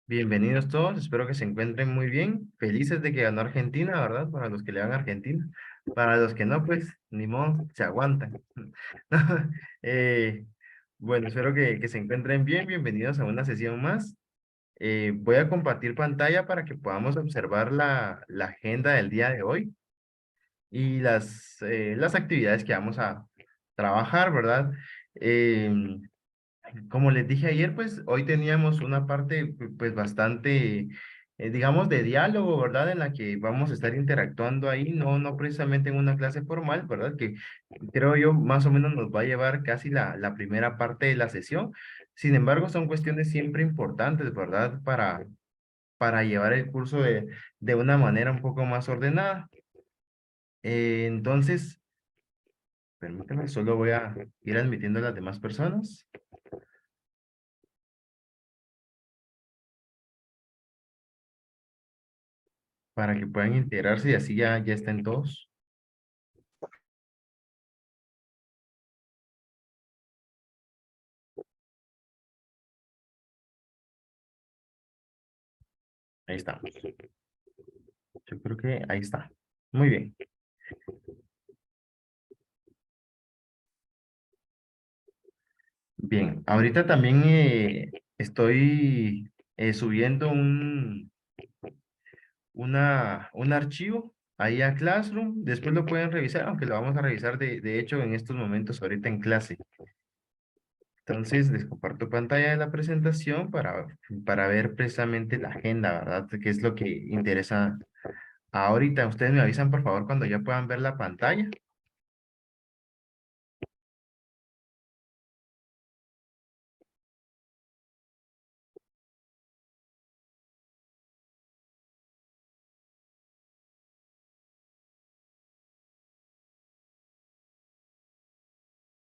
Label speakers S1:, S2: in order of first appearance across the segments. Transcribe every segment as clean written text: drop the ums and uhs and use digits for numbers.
S1: Bienvenidos todos, espero que se encuentren muy bien. Felices de que ganó Argentina, ¿verdad? Para los que le van a Argentina. Para los que no, pues, ni modo, se aguantan. Eh, bueno, espero que se encuentren bien. Bienvenidos a una sesión más. Voy a compartir pantalla para que podamos observar la agenda del día de hoy y las actividades que vamos a trabajar, ¿verdad? Em, Como les dije ayer, pues hoy teníamos una parte pues bastante, digamos, de diálogo, ¿verdad? En la que vamos a estar interactuando ahí, no precisamente en una clase formal, ¿verdad? Que creo yo más o menos nos va a llevar casi la primera parte de la sesión. Sin embargo, son cuestiones siempre importantes, ¿verdad? Para llevar el curso de una manera un poco más ordenada. Entonces, permítame, solo voy a ir admitiendo a las demás personas para que puedan integrarse y así ya estén todos. Ahí está. Yo creo que ahí está. Muy bien. Bien. Ahorita también estoy subiendo un archivo ahí a Classroom. Después lo pueden revisar, aunque lo vamos a revisar de hecho en estos momentos ahorita en clase. Entonces les comparto pantalla de la presentación para ver precisamente la agenda, ¿verdad? Que es lo que interesa ahorita. Ustedes me avisan por favor cuando ya puedan ver la pantalla.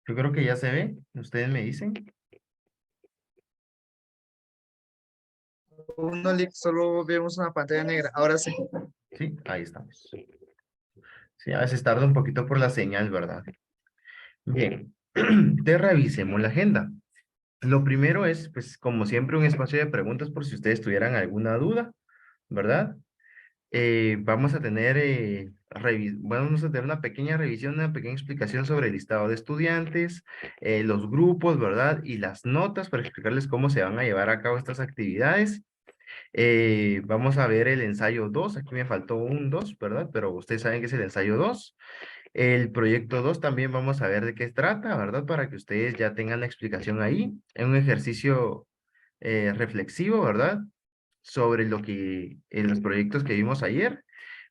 S1: Yo creo que ya se ve. Ustedes me dicen.
S2: Uno link solo vemos una pantalla negra. Ahora sí.
S1: Sí, ahí estamos. Sí, a veces tarda un poquito por la señal, ¿verdad? Bien, te revisemos la agenda. Lo primero es, pues, como siempre, un espacio de preguntas por si ustedes tuvieran alguna duda, ¿verdad? Vamos a tener, vamos a tener una pequeña revisión, una pequeña explicación sobre el listado de estudiantes, los grupos, ¿verdad? Y las notas para explicarles cómo se van a llevar a cabo estas actividades. Vamos a ver el ensayo 2. Aquí me faltó un 2, ¿verdad? Pero ustedes saben que es el ensayo 2. El proyecto 2 también vamos a ver de qué trata, ¿verdad? Para que ustedes ya tengan la explicación ahí. Es un ejercicio reflexivo, ¿verdad? Sobre lo que en los proyectos que vimos ayer.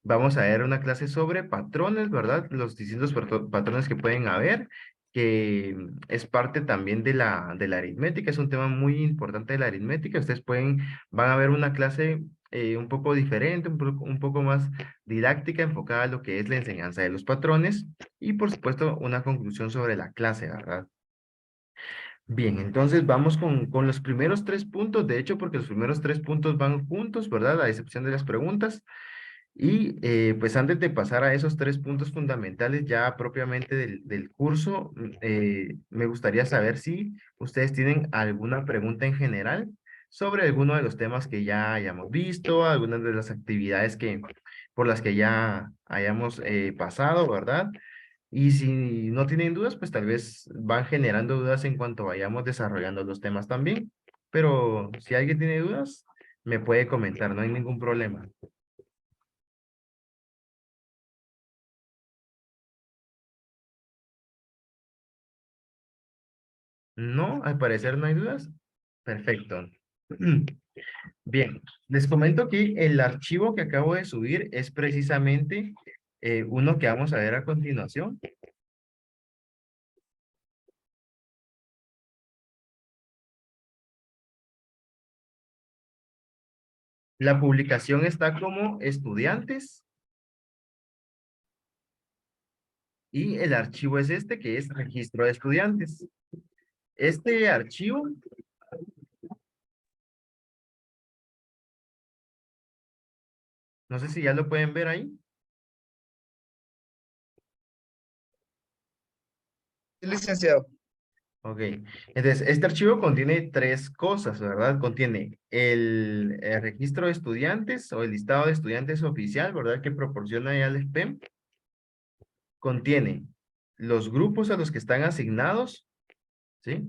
S1: Vamos a ver una clase sobre patrones, ¿verdad? Los distintos patrones que pueden haber, que es parte también de la aritmética, es un tema muy importante de la aritmética. Ustedes van a ver una clase un poco diferente, un poco más didáctica, enfocada a lo que es la enseñanza de los patrones y, por supuesto, una conclusión sobre la clase, ¿verdad? Bien, entonces vamos con los primeros 3 puntos, de hecho, porque los primeros 3 puntos van juntos, ¿verdad? A excepción de las preguntas. Y pues antes de pasar a esos 3 puntos fundamentales ya propiamente del curso, me gustaría saber si ustedes tienen alguna pregunta en general sobre alguno de los temas que ya hayamos visto, algunas de las actividades por las que ya hayamos pasado, ¿verdad? Y si no tienen dudas, pues tal vez van generando dudas en cuanto vayamos desarrollando los temas también. Pero si alguien tiene dudas, me puede comentar, no hay ningún problema. No, al parecer no hay dudas. Perfecto. Bien, les comento que el archivo que acabo de subir es precisamente uno que vamos a ver a continuación. La publicación está como estudiantes y el archivo es este que es registro de estudiantes. Este archivo, no sé si ya lo pueden ver ahí.
S2: Licenciado.
S1: Ok, entonces este archivo contiene tres cosas, ¿verdad? Contiene el registro de estudiantes o el listado de estudiantes oficial, ¿verdad? Que proporciona ya el SPEM. Contiene los grupos a los que están asignados, ¿sí?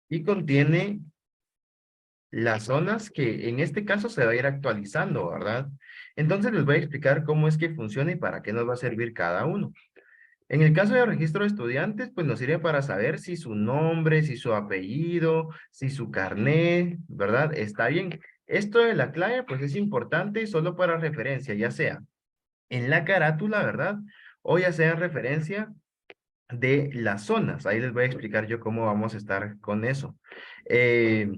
S1: Y contiene las zonas que en este caso se va a ir actualizando, ¿verdad? Entonces les voy a explicar cómo es que funciona y para qué nos va a servir cada uno. En el caso del registro de estudiantes, pues nos sirve para saber si su nombre, si su apellido, si su carnet, ¿verdad? Está bien. Esto de la clave, pues es importante solo para referencia, ya sea en la carátula, ¿verdad? O ya sea en referencia de las zonas. Ahí les voy a explicar yo cómo vamos a estar con eso. Eh,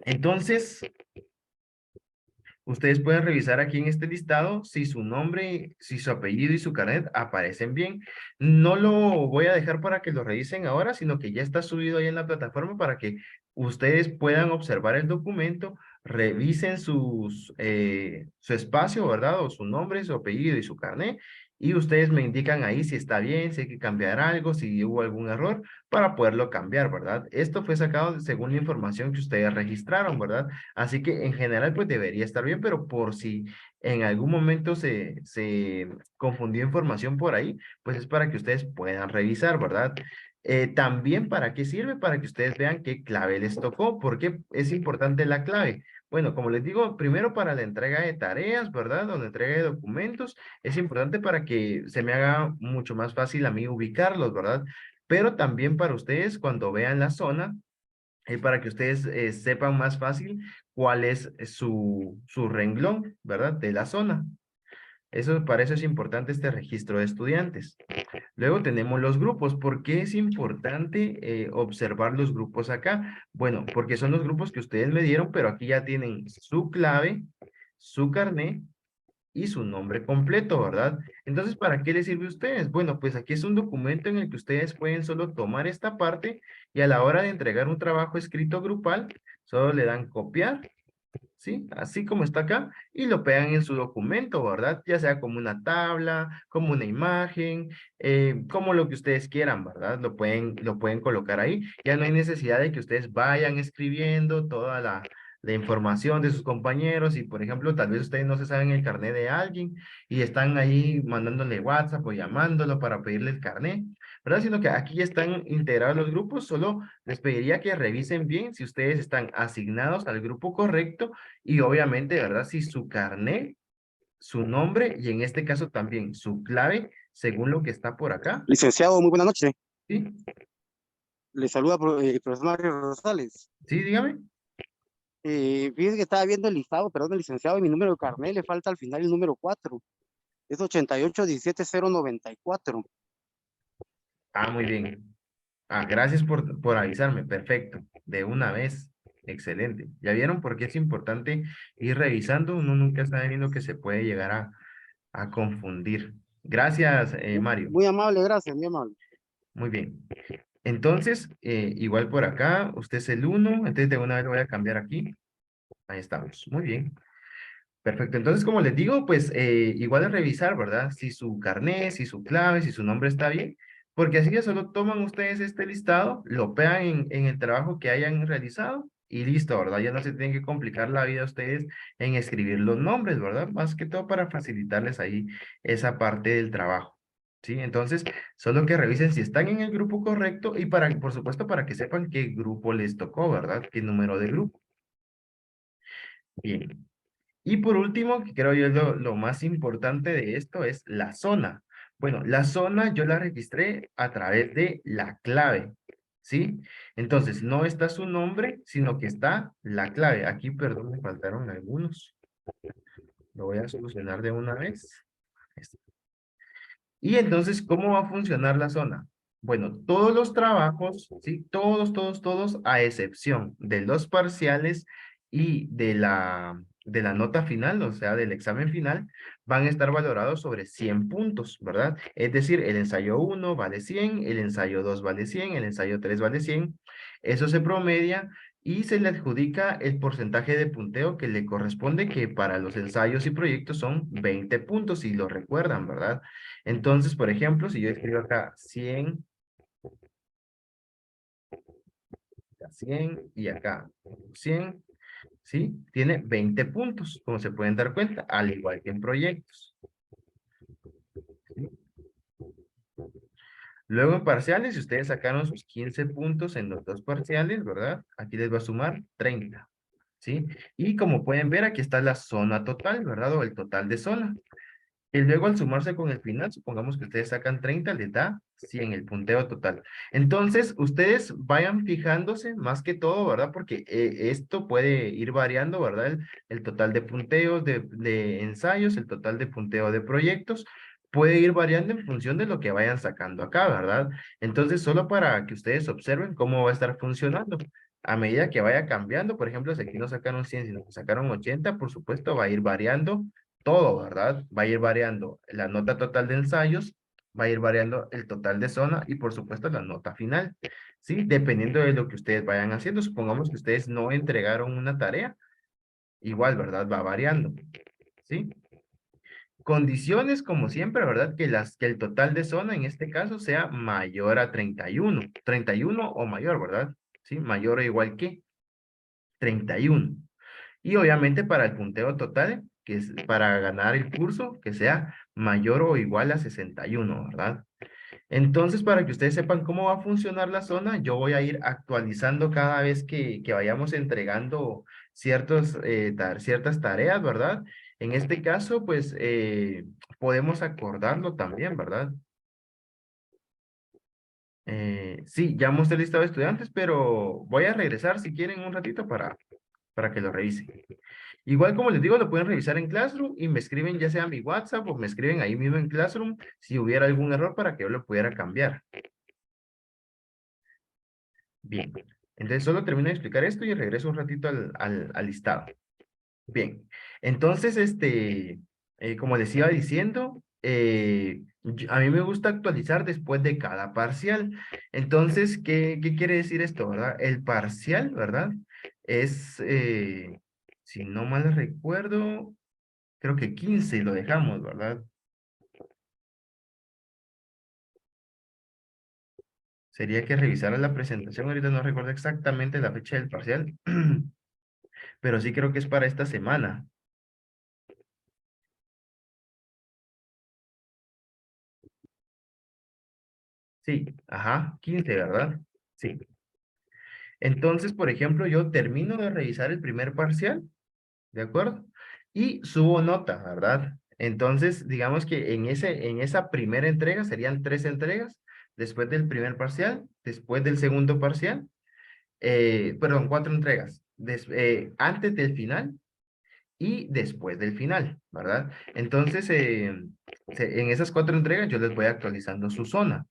S1: entonces, ustedes pueden revisar aquí en este listado si su nombre, si su apellido y su carnet aparecen bien. No lo voy a dejar para que lo revisen ahora, sino que ya está subido ahí en la plataforma para que ustedes puedan observar el documento, revisen su espacio, ¿verdad? O su nombre, su apellido y su carnet. Y ustedes me indican ahí si está bien, si hay que cambiar algo, si hubo algún error, para poderlo cambiar, ¿verdad? Esto fue sacado según la información que ustedes registraron, ¿verdad? Así que en general pues debería estar bien, pero por si en algún momento se confundió información por ahí, pues es para que ustedes puedan revisar, ¿verdad? También para qué sirve, para que ustedes vean qué clave les tocó, porque es importante la clave. Bueno, como les digo, primero para la entrega de tareas, ¿verdad? O la entrega de documentos, es importante para que se me haga mucho más fácil a mí ubicarlos, ¿verdad? Pero también para ustedes cuando vean la zona, para que ustedes sepan más fácil cuál es su renglón, ¿verdad? De la zona. Eso, para eso es importante este registro de estudiantes. Luego tenemos los grupos. ¿Por qué es importante observar los grupos acá? Bueno, porque son los grupos que ustedes me dieron, pero aquí ya tienen su clave, su carnet y su nombre completo, ¿verdad? Entonces, ¿para qué les sirve a ustedes? Bueno, pues aquí es un documento en el que ustedes pueden solo tomar esta parte y a la hora de entregar un trabajo escrito grupal, solo le dan copiar, ¿sí? Así como está acá, y lo pegan en su documento, ¿verdad? Ya sea como una tabla, como una imagen, como lo que ustedes quieran, ¿verdad? Lo pueden colocar ahí. Ya no hay necesidad de que ustedes vayan escribiendo toda la información de sus compañeros y, por ejemplo, tal vez ustedes no se saben el carnet de alguien y están ahí mandándole WhatsApp o llamándolo para pedirle el carnet, ¿verdad? Sino que aquí ya están integrados los grupos, solo les pediría que revisen bien si ustedes están asignados al grupo correcto y obviamente, ¿verdad? Si su carnet, su nombre y en este caso también su clave, según lo que está por acá,
S3: Licenciado, muy buena noche.
S1: ¿sí?
S3: Le saluda el profesor Mario Rosales.
S1: Sí, dígame.
S3: Fíjese que estaba viendo el listado, perdón, licenciado, y mi número de carnet le falta al final el número 4. Es 88-17094.
S1: Ah, muy bien. Ah, gracias por avisarme. Perfecto. De una vez. Excelente. ¿Ya vieron por qué es importante ir revisando? Uno nunca está viendo que se puede llegar a confundir. Gracias, Mario.
S3: Muy amable, gracias, muy amable.
S1: Muy bien. Entonces, igual por acá, usted es el 1, entonces de una vez lo voy a cambiar aquí. Ahí estamos. Muy bien. Perfecto. Entonces, como les digo, pues igual es revisar, ¿verdad? Si su carnet, si su clave, si su nombre está bien, porque así ya solo toman ustedes este listado, lo pegan en el trabajo que hayan realizado y listo, ¿verdad? Ya no se tienen que complicar la vida a ustedes en escribir los nombres, ¿verdad? Más que todo para facilitarles ahí esa parte del trabajo. ¿Sí? Entonces, solo que revisen si están en el grupo correcto y para, por supuesto, para que sepan qué grupo les tocó, ¿verdad? Qué número de grupo. Bien. Y por último, que creo yo es lo más importante de esto es la zona. Bueno, la zona yo la registré a través de la clave, ¿sí? Entonces, no está su nombre, sino que está la clave. Aquí, perdón, me faltaron algunos. Lo voy a solucionar de una vez. Y entonces, ¿cómo va a funcionar la zona? Bueno, todos los trabajos, ¿sí? Todos, a excepción de los parciales y de la nota final, o sea, del examen final, van a estar valorados sobre 100 puntos, ¿verdad? Es decir, el ensayo 1 vale 100, el ensayo 2 vale 100, el ensayo 3 vale 100. Eso se promedia y se le adjudica el porcentaje de punteo que le corresponde, que para los ensayos y proyectos son 20 puntos, si lo recuerdan, ¿verdad? Entonces, por ejemplo, si yo escribo acá 100, acá 100 y acá 100, ¿sí? Tiene 20 puntos, como se pueden dar cuenta, al igual que en proyectos. ¿Sí? Luego en parciales, si ustedes sacaron sus 15 puntos en los dos parciales, ¿verdad? Aquí les va a sumar 30, ¿sí? Y como pueden ver, aquí está la zona total, ¿verdad? O el total de zona. Y luego al sumarse con el final, supongamos que ustedes sacan 30, les da 100 el punteo total. Entonces, ustedes vayan fijándose más que todo, ¿verdad? Porque esto puede ir variando, ¿verdad? El total de punteos de ensayos, el total de punteo de proyectos, puede ir variando en función de lo que vayan sacando acá, ¿verdad? Entonces, solo para que ustedes observen cómo va a estar funcionando. A medida que vaya cambiando, por ejemplo, si aquí no sacaron 100, sino que sacaron 80, por supuesto, va a ir variando todo, ¿verdad? Va a ir variando la nota total de ensayos, va a ir variando el total de zona y por supuesto la nota final, ¿sí? Dependiendo de lo que ustedes vayan haciendo. Supongamos que ustedes no entregaron una tarea, igual, ¿verdad? Va variando, ¿sí? Condiciones, como siempre, ¿verdad? Que el total de zona en este caso sea mayor a 31. 31 o mayor, ¿verdad? ¿Sí? Mayor o igual que 31. Y obviamente para el punteo total, que es para ganar el curso, que sea mayor o igual a 61, ¿verdad? Entonces, para que ustedes sepan cómo va a funcionar la zona, yo voy a ir actualizando cada vez que vayamos entregando ciertas tareas, ¿verdad? En este caso, pues, podemos acordarlo también, ¿verdad? Sí, ya mostré el listado de estudiantes, pero voy a regresar si quieren un ratito para que lo revisen. Igual como les digo, lo pueden revisar en Classroom y me escriben ya sea a mi WhatsApp o me escriben ahí mismo en Classroom si hubiera algún error para que yo lo pudiera cambiar. Bien, entonces solo termino de explicar esto y regreso un ratito al listado. Bien, entonces, como les iba diciendo, a mí me gusta actualizar después de cada parcial. Entonces, ¿qué quiere decir esto, verdad? El parcial, ¿verdad? Es, si no mal recuerdo, creo que 15 lo dejamos, ¿verdad? Sería que revisara la presentación, ahorita no recuerdo exactamente la fecha del parcial, pero sí creo que es para esta semana. Sí, ajá, 15, ¿verdad? Sí. Entonces, por ejemplo, yo termino de revisar el primer parcial, ¿de acuerdo? Y subo nota, ¿verdad? Entonces, digamos que en esa primera entrega serían 3 entregas, después del primer parcial, después del segundo parcial, perdón, 4 entregas, antes del final y después del final, ¿verdad? Entonces, en esas 4 entregas yo les voy actualizando su zona.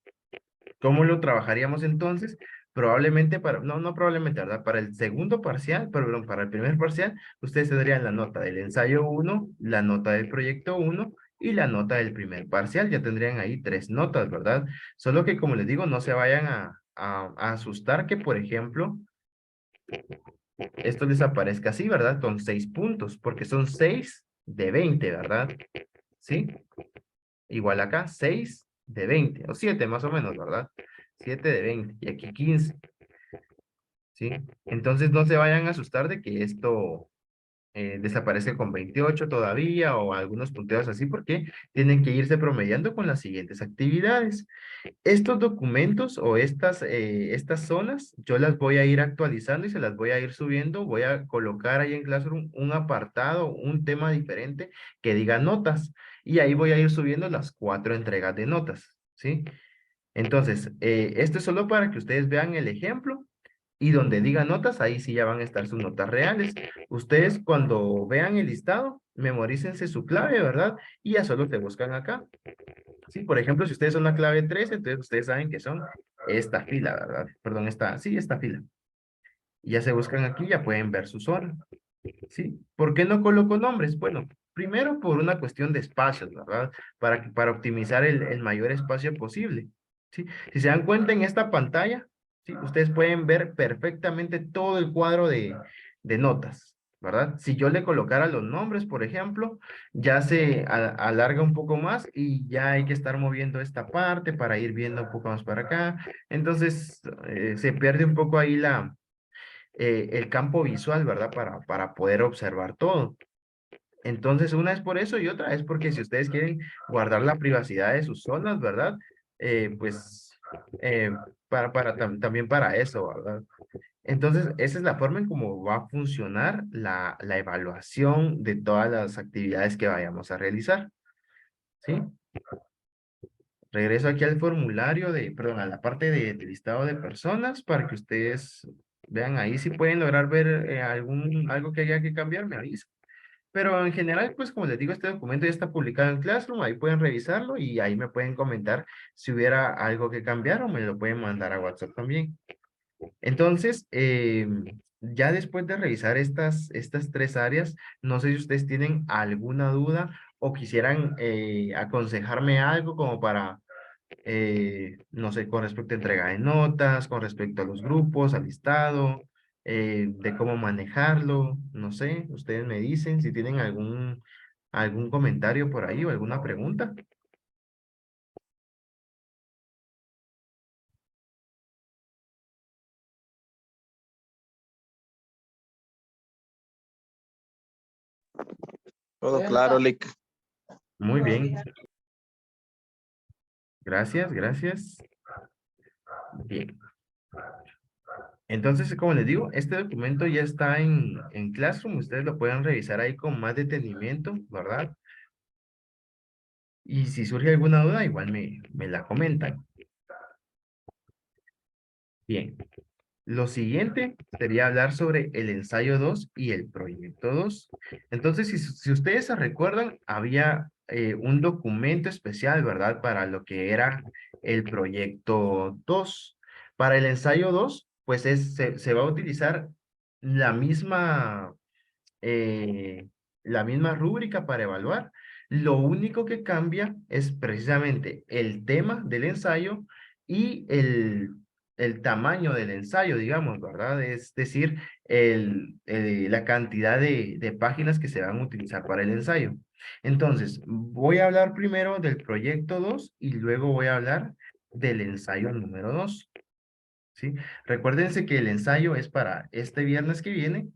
S1: ¿Cómo lo trabajaríamos entonces? Probablemente no probablemente, ¿verdad? Para el segundo parcial, perdón, para el primer parcial, ustedes tendrían la nota del ensayo 1, la nota del proyecto 1 y la nota del primer parcial. Ya tendrían ahí 3 notas, ¿verdad? Solo que, como les digo, no se vayan a asustar que, por ejemplo, esto les aparezca así, ¿verdad? Con 6 puntos, porque son 6 de 20, ¿verdad? ¿Sí? Igual acá, 6 de 20, o 7 más o menos, ¿verdad? 7 de 20, y aquí 15, ¿sí? Entonces no se vayan a asustar de que esto desaparece con 28 todavía, o algunos punteos así, porque tienen que irse promediando con las siguientes actividades. Estos documentos o estas zonas, yo las voy a ir actualizando y se las voy a ir subiendo. Voy a colocar ahí en Classroom un apartado, un tema diferente que diga notas. Y ahí voy a ir subiendo las 4 entregas de notas, ¿sí? Entonces, esto es solo para que ustedes vean el ejemplo y donde diga notas, ahí sí ya van a estar sus notas reales. Ustedes cuando vean el listado, memorícense su clave, ¿verdad? Y ya solo te buscan acá. Sí, por ejemplo, si ustedes son la clave 3, entonces ustedes saben que son esta fila, ¿verdad? Perdón, esta fila. Y ya se buscan aquí, ya pueden ver su zona. ¿Sí? ¿Por qué no coloco nombres? Bueno, primero por una cuestión de espacios, ¿verdad? Para optimizar el mayor espacio posible. ¿Sí? Si se dan cuenta en esta pantalla, ¿sí? Ustedes pueden ver perfectamente todo el cuadro de notas, ¿verdad? Si yo le colocara los nombres, por ejemplo, ya se alarga un poco más y ya hay que estar moviendo esta parte para ir viendo un poco más para acá. Entonces, se pierde un poco ahí el campo visual, ¿verdad? Para poder observar todo. Entonces, una es por eso y otra es porque si ustedes quieren guardar la privacidad de sus zonas, ¿verdad? Pues eh, también para eso, ¿verdad? Entonces, esa es la forma en cómo va a funcionar la evaluación de todas las actividades que vayamos a realizar, ¿sí? Regreso aquí al formulario perdón, a la parte de listado de personas para que ustedes vean ahí si pueden lograr ver algo que haya que cambiar, me avisan. Pero en general, pues como les digo, este documento ya está publicado en Classroom, ahí pueden revisarlo y ahí me pueden comentar si hubiera algo que cambiar o me lo pueden mandar a WhatsApp también. Entonces, ya después de revisar estas tres áreas, no sé si ustedes tienen alguna duda o quisieran aconsejarme algo como para, no sé, con respecto a entrega de notas, con respecto a los grupos, al listado, de cómo manejarlo, no sé, ustedes me dicen si tienen algún comentario por ahí o alguna pregunta.
S4: Todo claro, Lick.
S1: Muy bien, gracias, gracias. Bien. Entonces, como les digo, este documento ya está en Classroom, ustedes lo pueden revisar ahí con más detenimiento, ¿verdad? Y si surge alguna duda, igual me la comentan. Bien, lo siguiente sería hablar sobre el ensayo 2 y el proyecto 2. Entonces, si ustedes se recuerdan, había un documento especial, ¿verdad? Para lo que era el proyecto 2. Para el ensayo 2, pues se va a utilizar la misma la misma rúbrica para evaluar. Lo único que cambia es precisamente el tema del ensayo y el tamaño del ensayo, digamos, ¿verdad? Es decir, la cantidad de páginas que se van a utilizar para el ensayo. Entonces, voy a hablar primero del proyecto 2 y luego voy a hablar del ensayo número 2. ¿Sí? Recuérdense que el ensayo es para este viernes que viene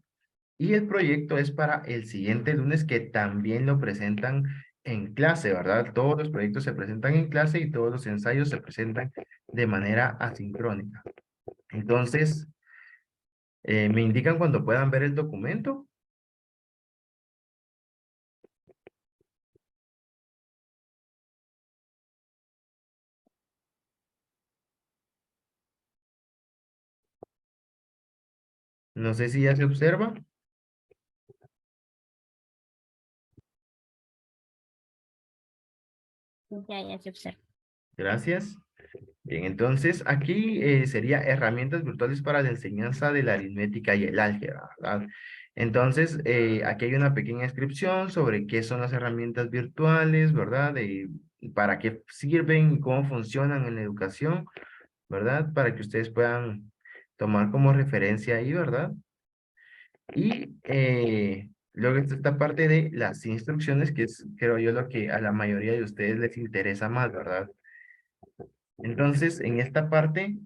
S1: y el proyecto es para el siguiente lunes que también lo presentan en clase, ¿verdad? Todos los proyectos se presentan en clase y todos los ensayos se presentan de manera asincrónica. Entonces, ¿me indican cuando puedan ver el documento? No sé si ya se observa.
S5: Ya se observa.
S1: Gracias. Bien, entonces aquí sería herramientas virtuales para la enseñanza de la aritmética y el álgebra, ¿verdad? Entonces, aquí hay una pequeña descripción sobre qué son las herramientas virtuales, ¿verdad? Para qué sirven y cómo funcionan en la educación, ¿verdad? Para que ustedes puedan tomar como referencia ahí, ¿verdad? Y luego está esta parte de las instrucciones, que es, creo yo, lo que a la mayoría de ustedes les interesa más, ¿verdad? Entonces, en esta parte,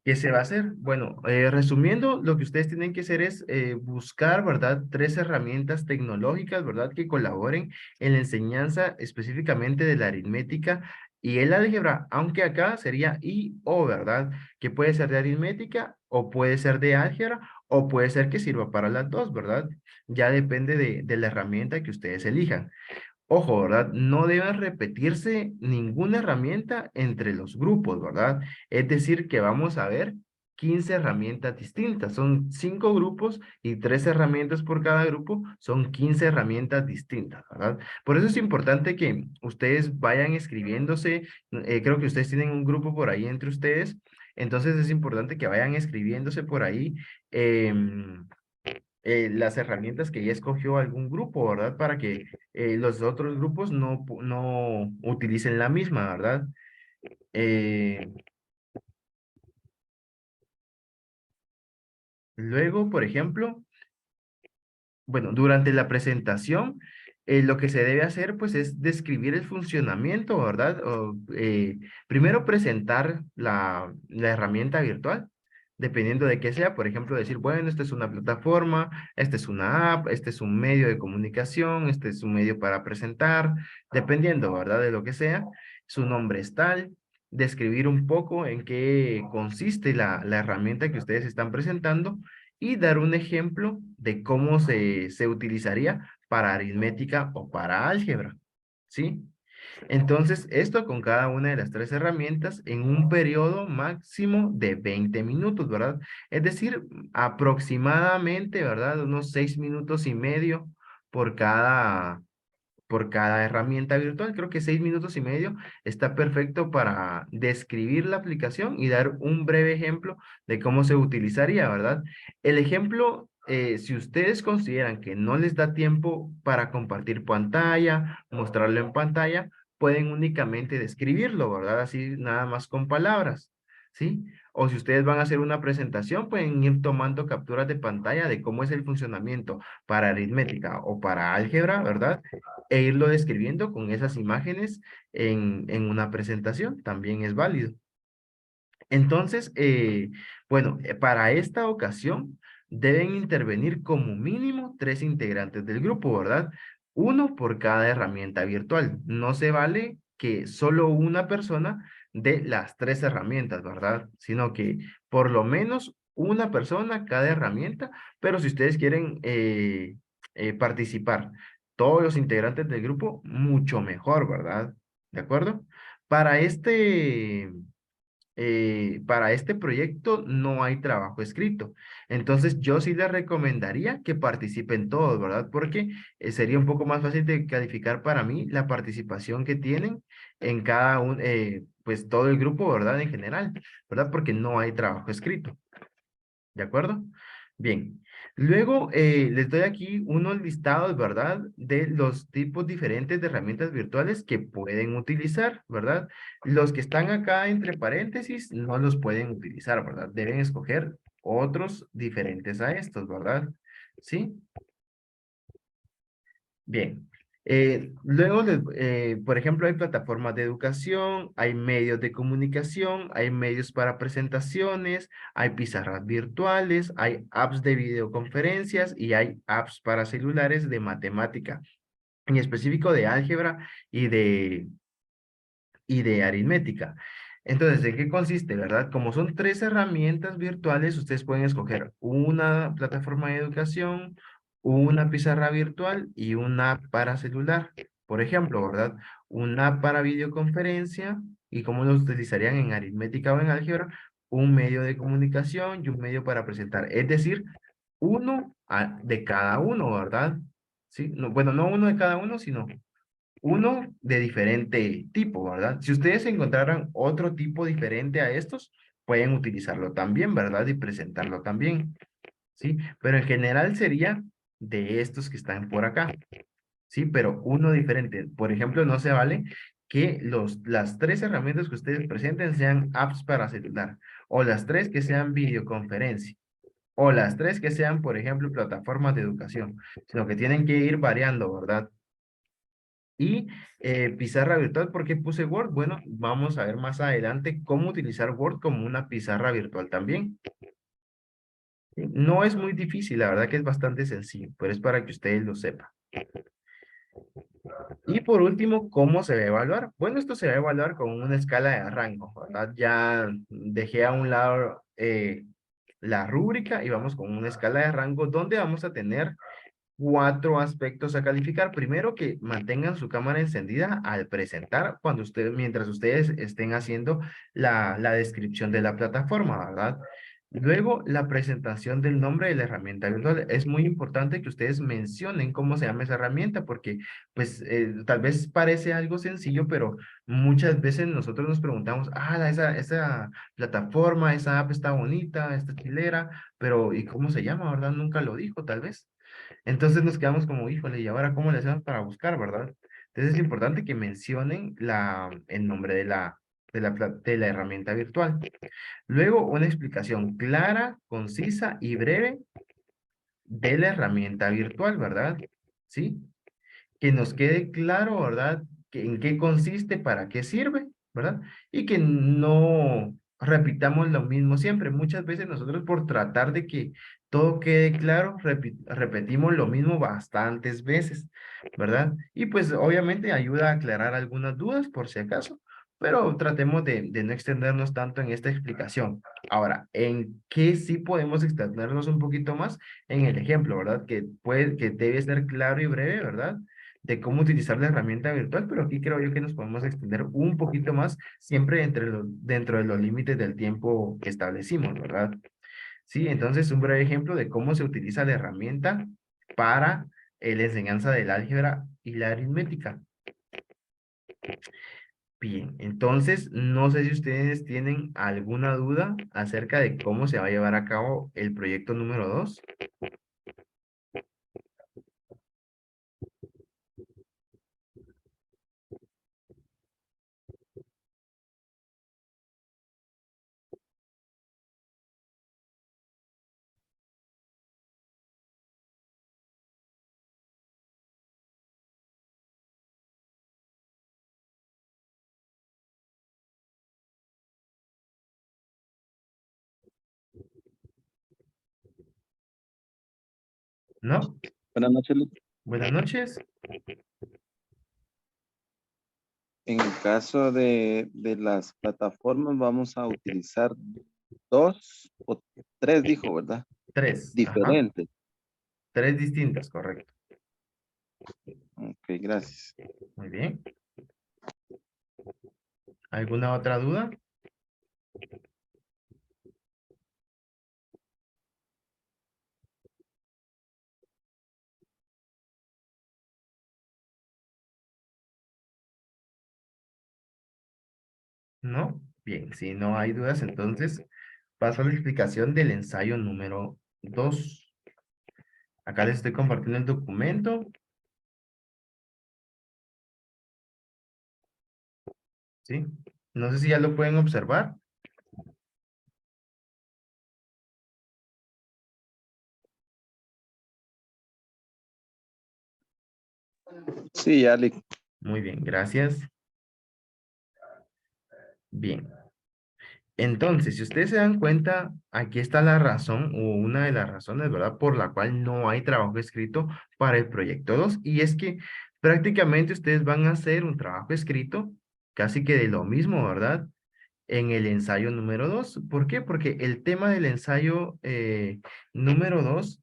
S1: ¿qué se va a hacer? Bueno, resumiendo, lo que ustedes tienen que hacer es buscar, ¿verdad? Tres herramientas tecnológicas, ¿verdad? Que colaboren en la enseñanza específicamente de la aritmética y el álgebra, aunque acá sería y o, ¿verdad? Que puede ser de aritmética o puede ser de álgebra o puede ser que sirva para las dos, ¿verdad? Ya depende de la herramienta que ustedes elijan. Ojo, ¿verdad? No debe repetirse ninguna herramienta entre los grupos, ¿verdad? Es decir, que vamos a ver 15 herramientas distintas. Son 5 grupos y 3 herramientas por cada grupo. Son 15 herramientas distintas, ¿verdad? Por eso es importante que ustedes vayan escribiéndose. Creo que ustedes tienen un grupo por ahí entre ustedes. Entonces es importante que vayan escribiéndose por ahí. Las herramientas que ya escogió algún grupo, ¿verdad? Para que los otros grupos no utilicen la misma, ¿verdad? Eh, Luego, por ejemplo, bueno, durante la presentación, lo que se debe hacer, pues, es describir el funcionamiento, ¿verdad? Primero presentar la herramienta virtual, dependiendo de qué sea. Por ejemplo, decir, bueno, esta es una plataforma, esta es una app, este es un medio de comunicación, este es un medio para presentar, dependiendo, ¿verdad? De lo que sea. Su nombre es tal. Describir un poco en qué consiste la herramienta que ustedes están presentando y dar un ejemplo de cómo se utilizaría para aritmética o para álgebra, ¿sí? Entonces, esto con cada una de las tres herramientas en un periodo máximo de 20 minutos, ¿verdad? Es decir, aproximadamente, ¿verdad? Unos 6 minutos y medio por cada herramienta virtual. Creo que 6 minutos y medio está perfecto para describir la aplicación y dar un breve ejemplo de cómo se utilizaría, ¿verdad? El ejemplo, si ustedes consideran que no les da tiempo para compartir pantalla, mostrarlo en pantalla, pueden únicamente describirlo, ¿verdad? Así nada más con palabras, ¿sí? O si ustedes van a hacer una presentación, pueden ir tomando capturas de pantalla de cómo es el funcionamiento para aritmética o para álgebra, ¿verdad? E irlo describiendo con esas imágenes en una presentación, también es válido. Entonces, bueno, para esta ocasión deben intervenir como mínimo 3 integrantes del grupo, ¿verdad? Uno por cada herramienta virtual. No se vale que solo una persona de las tres herramientas, ¿verdad? Sino que por lo menos una persona cada herramienta, pero si ustedes quieren participar todos los integrantes del grupo, mucho mejor, ¿verdad? ¿De acuerdo? Para este proyecto no hay trabajo escrito. Entonces, yo sí les recomendaría que participen todos, ¿verdad? Porque sería un poco más fácil de calificar para mí la participación que tienen en pues todo el grupo, ¿verdad? En general, ¿verdad? Porque no hay trabajo escrito. ¿De acuerdo? Bien. Luego les doy aquí unos listados, ¿verdad? De los tipos diferentes de herramientas virtuales que pueden utilizar, ¿verdad? Los que están acá entre paréntesis no los pueden utilizar, ¿verdad? Deben escoger otros diferentes a estos, ¿verdad? ¿Sí? Bien. Luego, por ejemplo, hay plataformas de educación, hay medios de comunicación, hay medios para presentaciones, hay pizarras virtuales, hay apps de videoconferencias y hay apps para celulares de matemática, en específico de álgebra y de aritmética. Entonces, ¿en qué consiste, verdad? Como son tres herramientas virtuales, ustedes pueden escoger una plataforma de educación, una pizarra virtual y una app para celular. Por ejemplo, ¿verdad? Una app para videoconferencia y cómo lo utilizarían en aritmética o en álgebra, un medio de comunicación y un medio para presentar. Es decir, uno de cada uno, ¿verdad? Sí, no, bueno, no uno de cada uno, sino uno de diferente tipo, ¿verdad? Si ustedes encontraran otro tipo diferente a estos, pueden utilizarlo también, ¿verdad? Y presentarlo también, ¿sí? Pero en general sería de estos que están por acá, ¿sí? Pero uno diferente. Por ejemplo, no se vale que las tres herramientas que ustedes presenten sean apps para celular, o las tres que sean videoconferencia, o las tres que sean, por ejemplo, plataformas de educación, sino que tienen que ir variando, ¿verdad? Y pizarra virtual, ¿por qué puse Word? Bueno, vamos a ver más adelante cómo utilizar Word como una pizarra virtual también. ¿Sí? No es muy difícil, la verdad que es bastante sencillo, pero es para que ustedes lo sepan. Y por último, ¿cómo se va a evaluar? Bueno, esto se va a evaluar con una escala de rango, ¿verdad? Ya dejé a un lado la rúbrica y vamos con una escala de rango donde vamos a tener 4 aspectos a calificar. Primero, que mantengan su cámara encendida al presentar mientras ustedes estén haciendo la descripción de la plataforma, ¿verdad? Luego, la presentación del nombre de la herramienta virtual. Es muy importante que ustedes mencionen cómo se llama esa herramienta, porque pues tal vez parece algo sencillo, pero muchas veces nosotros nos preguntamos, esa plataforma, esa app está bonita, está chilera, pero ¿y cómo se llama, verdad? Nunca lo dijo, tal vez. Entonces nos quedamos como, híjole, ¿y ahora cómo le hacemos para buscar, verdad? Entonces es importante que mencionen el nombre de la herramienta virtual. Luego, una explicación clara, concisa y breve de la herramienta virtual, ¿verdad? ¿Sí? Que nos quede claro, ¿verdad? Que en qué consiste, para qué sirve, ¿verdad? Y que no repitamos lo mismo siempre. Muchas veces nosotros por tratar de que todo quede claro, repetimos lo mismo bastantes veces, ¿verdad? Y pues obviamente ayuda a aclarar algunas dudas por si acaso, pero tratemos de no extendernos tanto en esta explicación. Ahora, ¿en qué sí podemos extendernos un poquito más? En el ejemplo, ¿verdad? Que debe ser claro y breve, ¿verdad? De cómo utilizar la herramienta virtual, pero aquí creo yo que nos podemos extender un poquito más, siempre dentro de los límites del tiempo que establecimos, ¿verdad? Sí, entonces un breve ejemplo de cómo se utiliza la herramienta para la enseñanza del álgebra y la aritmética. Bien, entonces no sé si ustedes tienen alguna duda acerca de cómo se va a llevar a cabo el proyecto número 2. ¿No?
S4: Buenas noches, Luis.
S1: Buenas noches.
S4: En el caso de las plataformas, vamos a utilizar 2 o 3, dijo, ¿verdad?
S1: Tres. Ajá.
S4: Diferentes.
S1: 3 distintas, correcto.
S4: Ok, gracias.
S1: Muy bien. ¿Alguna otra duda? ¿No? Bien, si no hay dudas, entonces paso a la explicación del ensayo número 2. Acá les estoy compartiendo el documento. ¿Sí? No sé si ya lo pueden observar.
S4: Sí, Ali.
S1: Muy bien, gracias. Bien. Entonces, si ustedes se dan cuenta, aquí está la razón o una de las razones, ¿verdad? Por la cual no hay trabajo escrito para el proyecto 2. Y es que prácticamente ustedes van a hacer un trabajo escrito casi que de lo mismo, ¿verdad? En el ensayo número 2. ¿Por qué? Porque el tema del ensayo número 2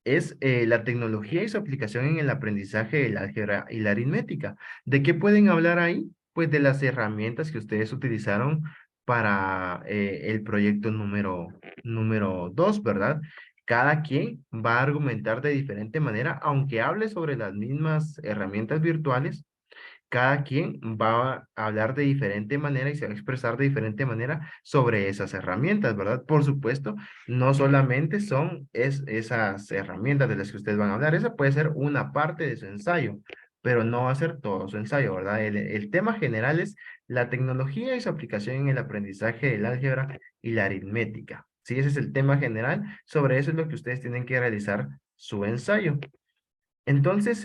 S1: es la tecnología y su aplicación en el aprendizaje del álgebra y la aritmética. ¿De qué pueden hablar ahí? Pues de las herramientas que ustedes utilizaron para el proyecto número 2, ¿verdad? Cada quien va a argumentar de diferente manera, aunque hable sobre las mismas herramientas virtuales, cada quien va a hablar de diferente manera y se va a expresar de diferente manera sobre esas herramientas, ¿verdad? Por supuesto, no solamente son esas herramientas de las que ustedes van a hablar, esa puede ser una parte de su ensayo, pero no va a ser todo su ensayo, ¿verdad? El tema general es la tecnología y su aplicación en el aprendizaje del álgebra y la aritmética. Sí, ese es el tema general, sobre eso es lo que ustedes tienen que realizar su ensayo. Entonces,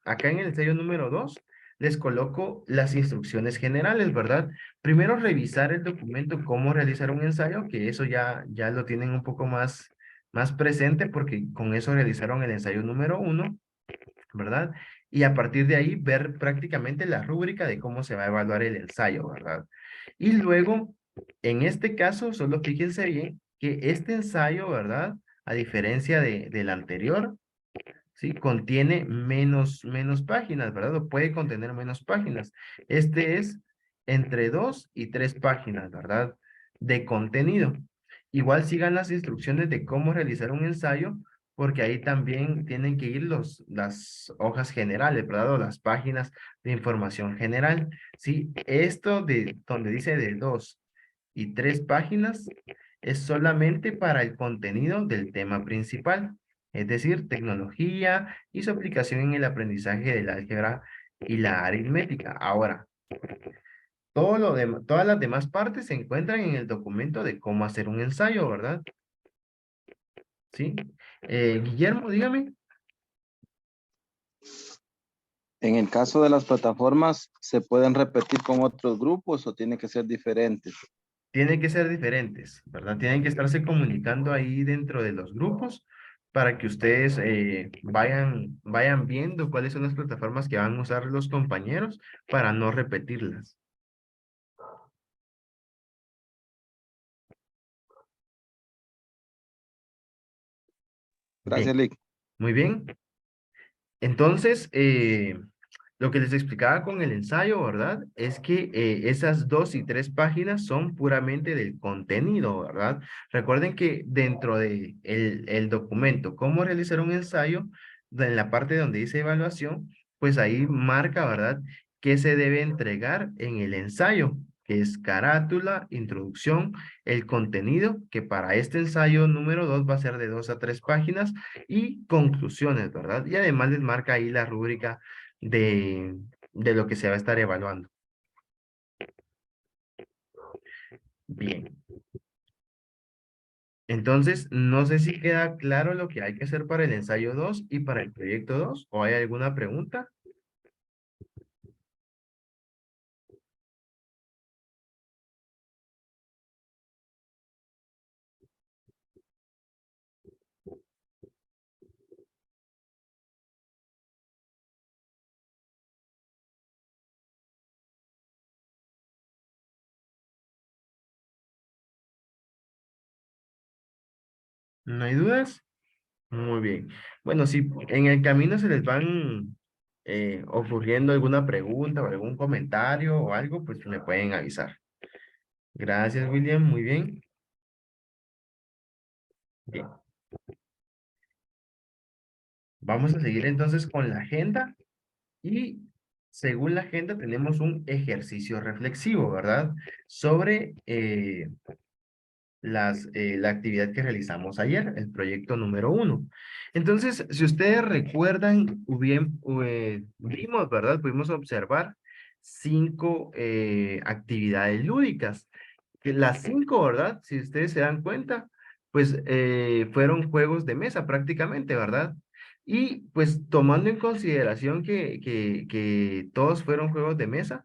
S1: acá en el ensayo número 2, les coloco las instrucciones generales, ¿verdad? Primero, revisar el documento, cómo realizar un ensayo, que eso ya lo tienen un poco más presente, porque con eso realizaron el ensayo número 1, ¿verdad? Y a partir de ahí, ver prácticamente la rúbrica de cómo se va a evaluar el ensayo, ¿verdad? Y luego, en este caso, solo fíjense bien que este ensayo, ¿verdad? A diferencia del anterior, ¿sí? Contiene menos páginas, ¿verdad? O puede contener menos páginas. Este es entre 2 y 3 páginas, ¿verdad? De contenido. Igual sigan las instrucciones de cómo realizar un ensayo, porque ahí también tienen que ir las hojas generales, ¿verdad? O las páginas de información general. ¿Sí? Esto de donde dice de 2 y 3 páginas es solamente para el contenido del tema principal, es decir, tecnología y su aplicación en el aprendizaje del álgebra y la aritmética. Ahora, todas las demás partes se encuentran en el documento de cómo hacer un ensayo, ¿verdad? ¿Sí? Guillermo, dígame.
S4: En el caso de las plataformas, ¿se pueden repetir con otros grupos o tiene que ser diferentes?
S1: Tienen que ser diferentes, ¿verdad? Tienen que estarse comunicando ahí dentro de los grupos para que ustedes vayan viendo cuáles son las plataformas que van a usar los compañeros para no repetirlas.
S4: Gracias,
S1: Bien,
S4: Lick.
S1: muy bien. Entonces, lo que les explicaba con el ensayo, ¿verdad? Es que esas 2 y 3 páginas son puramente del contenido, ¿verdad? Recuerden que dentro de el documento, cómo realizar un ensayo, en la parte donde dice evaluación, pues ahí marca, ¿verdad? Qué se debe entregar en el ensayo, que es carátula, introducción, el contenido, que para este ensayo número 2 va a ser de 2 a 3 páginas, y conclusiones, ¿verdad? Y además les marca ahí la rúbrica de, de lo que se va a estar evaluando. Bien. Entonces, no sé si queda claro lo que hay que hacer para el ensayo 2 y para el proyecto 2, o hay alguna pregunta. ¿No hay dudas? Muy bien. Bueno, si en el camino se les van ocurriendo alguna pregunta o algún comentario o algo, pues me pueden avisar. Gracias, William. Muy bien. Bien. Vamos a seguir entonces con la agenda y según la agenda tenemos un ejercicio reflexivo, ¿verdad? Sobre la actividad que realizamos ayer, el proyecto número 1. Entonces, si ustedes recuerdan, vimos, ¿verdad? Pudimos observar 5 actividades lúdicas. Que las 5, ¿verdad? Si ustedes se dan cuenta, pues fueron juegos de mesa prácticamente, ¿verdad? Y pues tomando en consideración que todos fueron juegos de mesa,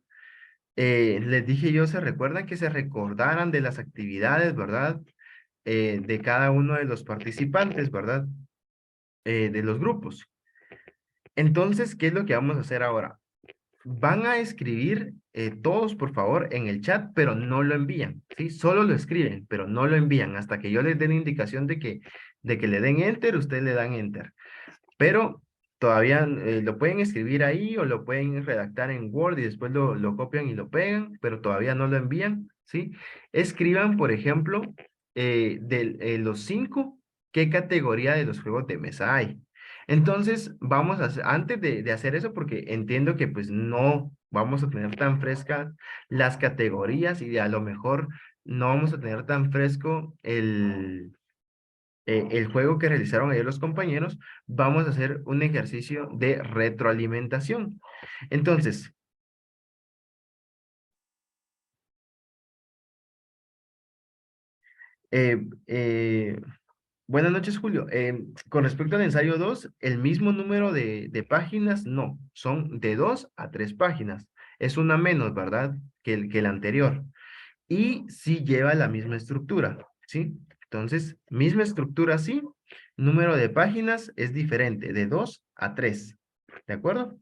S1: les dije yo, se recuerdan que se recordaran de las actividades, ¿verdad? De cada uno de los participantes, ¿verdad? De los grupos. Entonces, ¿qué es lo que vamos a hacer ahora? Van a escribir todos, por favor, en el chat, pero no lo envían, ¿sí? Solo lo escriben, pero no lo envían. Hasta que yo les dé la indicación de que le den enter, ustedes le dan enter. Pero todavía lo pueden escribir ahí o lo pueden redactar en Word y después lo copian y lo pegan, pero todavía no lo envían, ¿sí? Escriban, por ejemplo, de los 5, ¿qué categoría de los juegos de mesa hay? Entonces, vamos a hacer, antes de hacer eso, porque entiendo que pues no vamos a tener tan frescas las categorías y a lo mejor no vamos a tener tan fresco el juego que realizaron ayer los compañeros, vamos a hacer un ejercicio de retroalimentación. Entonces, eh, eh, buenas noches, Julio. Con respecto al ensayo 2, el mismo número de páginas, no, son de 2 a 3 páginas. Es una menos, ¿verdad? Que el anterior. Y sí lleva la misma estructura, ¿sí? Entonces, misma estructura, sí. Número de páginas es diferente, de 2 a 3. ¿De acuerdo?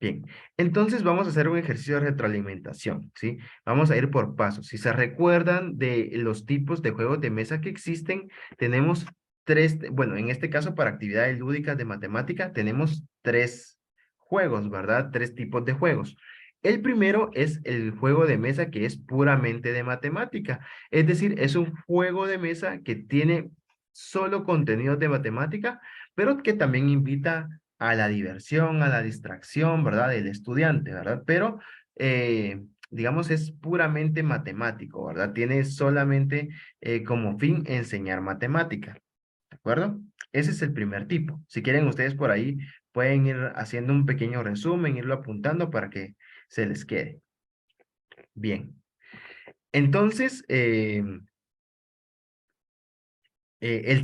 S1: Bien, entonces vamos a hacer un ejercicio de retroalimentación, ¿sí? Vamos a ir por pasos. Si se recuerdan de los tipos de juegos de mesa que existen, tenemos 3, bueno, en este caso para actividades lúdicas de matemática, tenemos 3 juegos, ¿verdad? 3 tipos de juegos. El primero es el juego de mesa que es puramente de matemática, es decir, es un juego de mesa que tiene solo contenidos de matemática, pero que también invita a la diversión, a la distracción, ¿verdad? Del estudiante, ¿verdad? Pero, digamos, es puramente matemático, ¿verdad? Tiene solamente como fin enseñar matemática, ¿de acuerdo? Ese es el primer tipo. Si quieren ustedes por ahí pueden ir haciendo un pequeño resumen, irlo apuntando para que se les quede. Bien. Entonces, el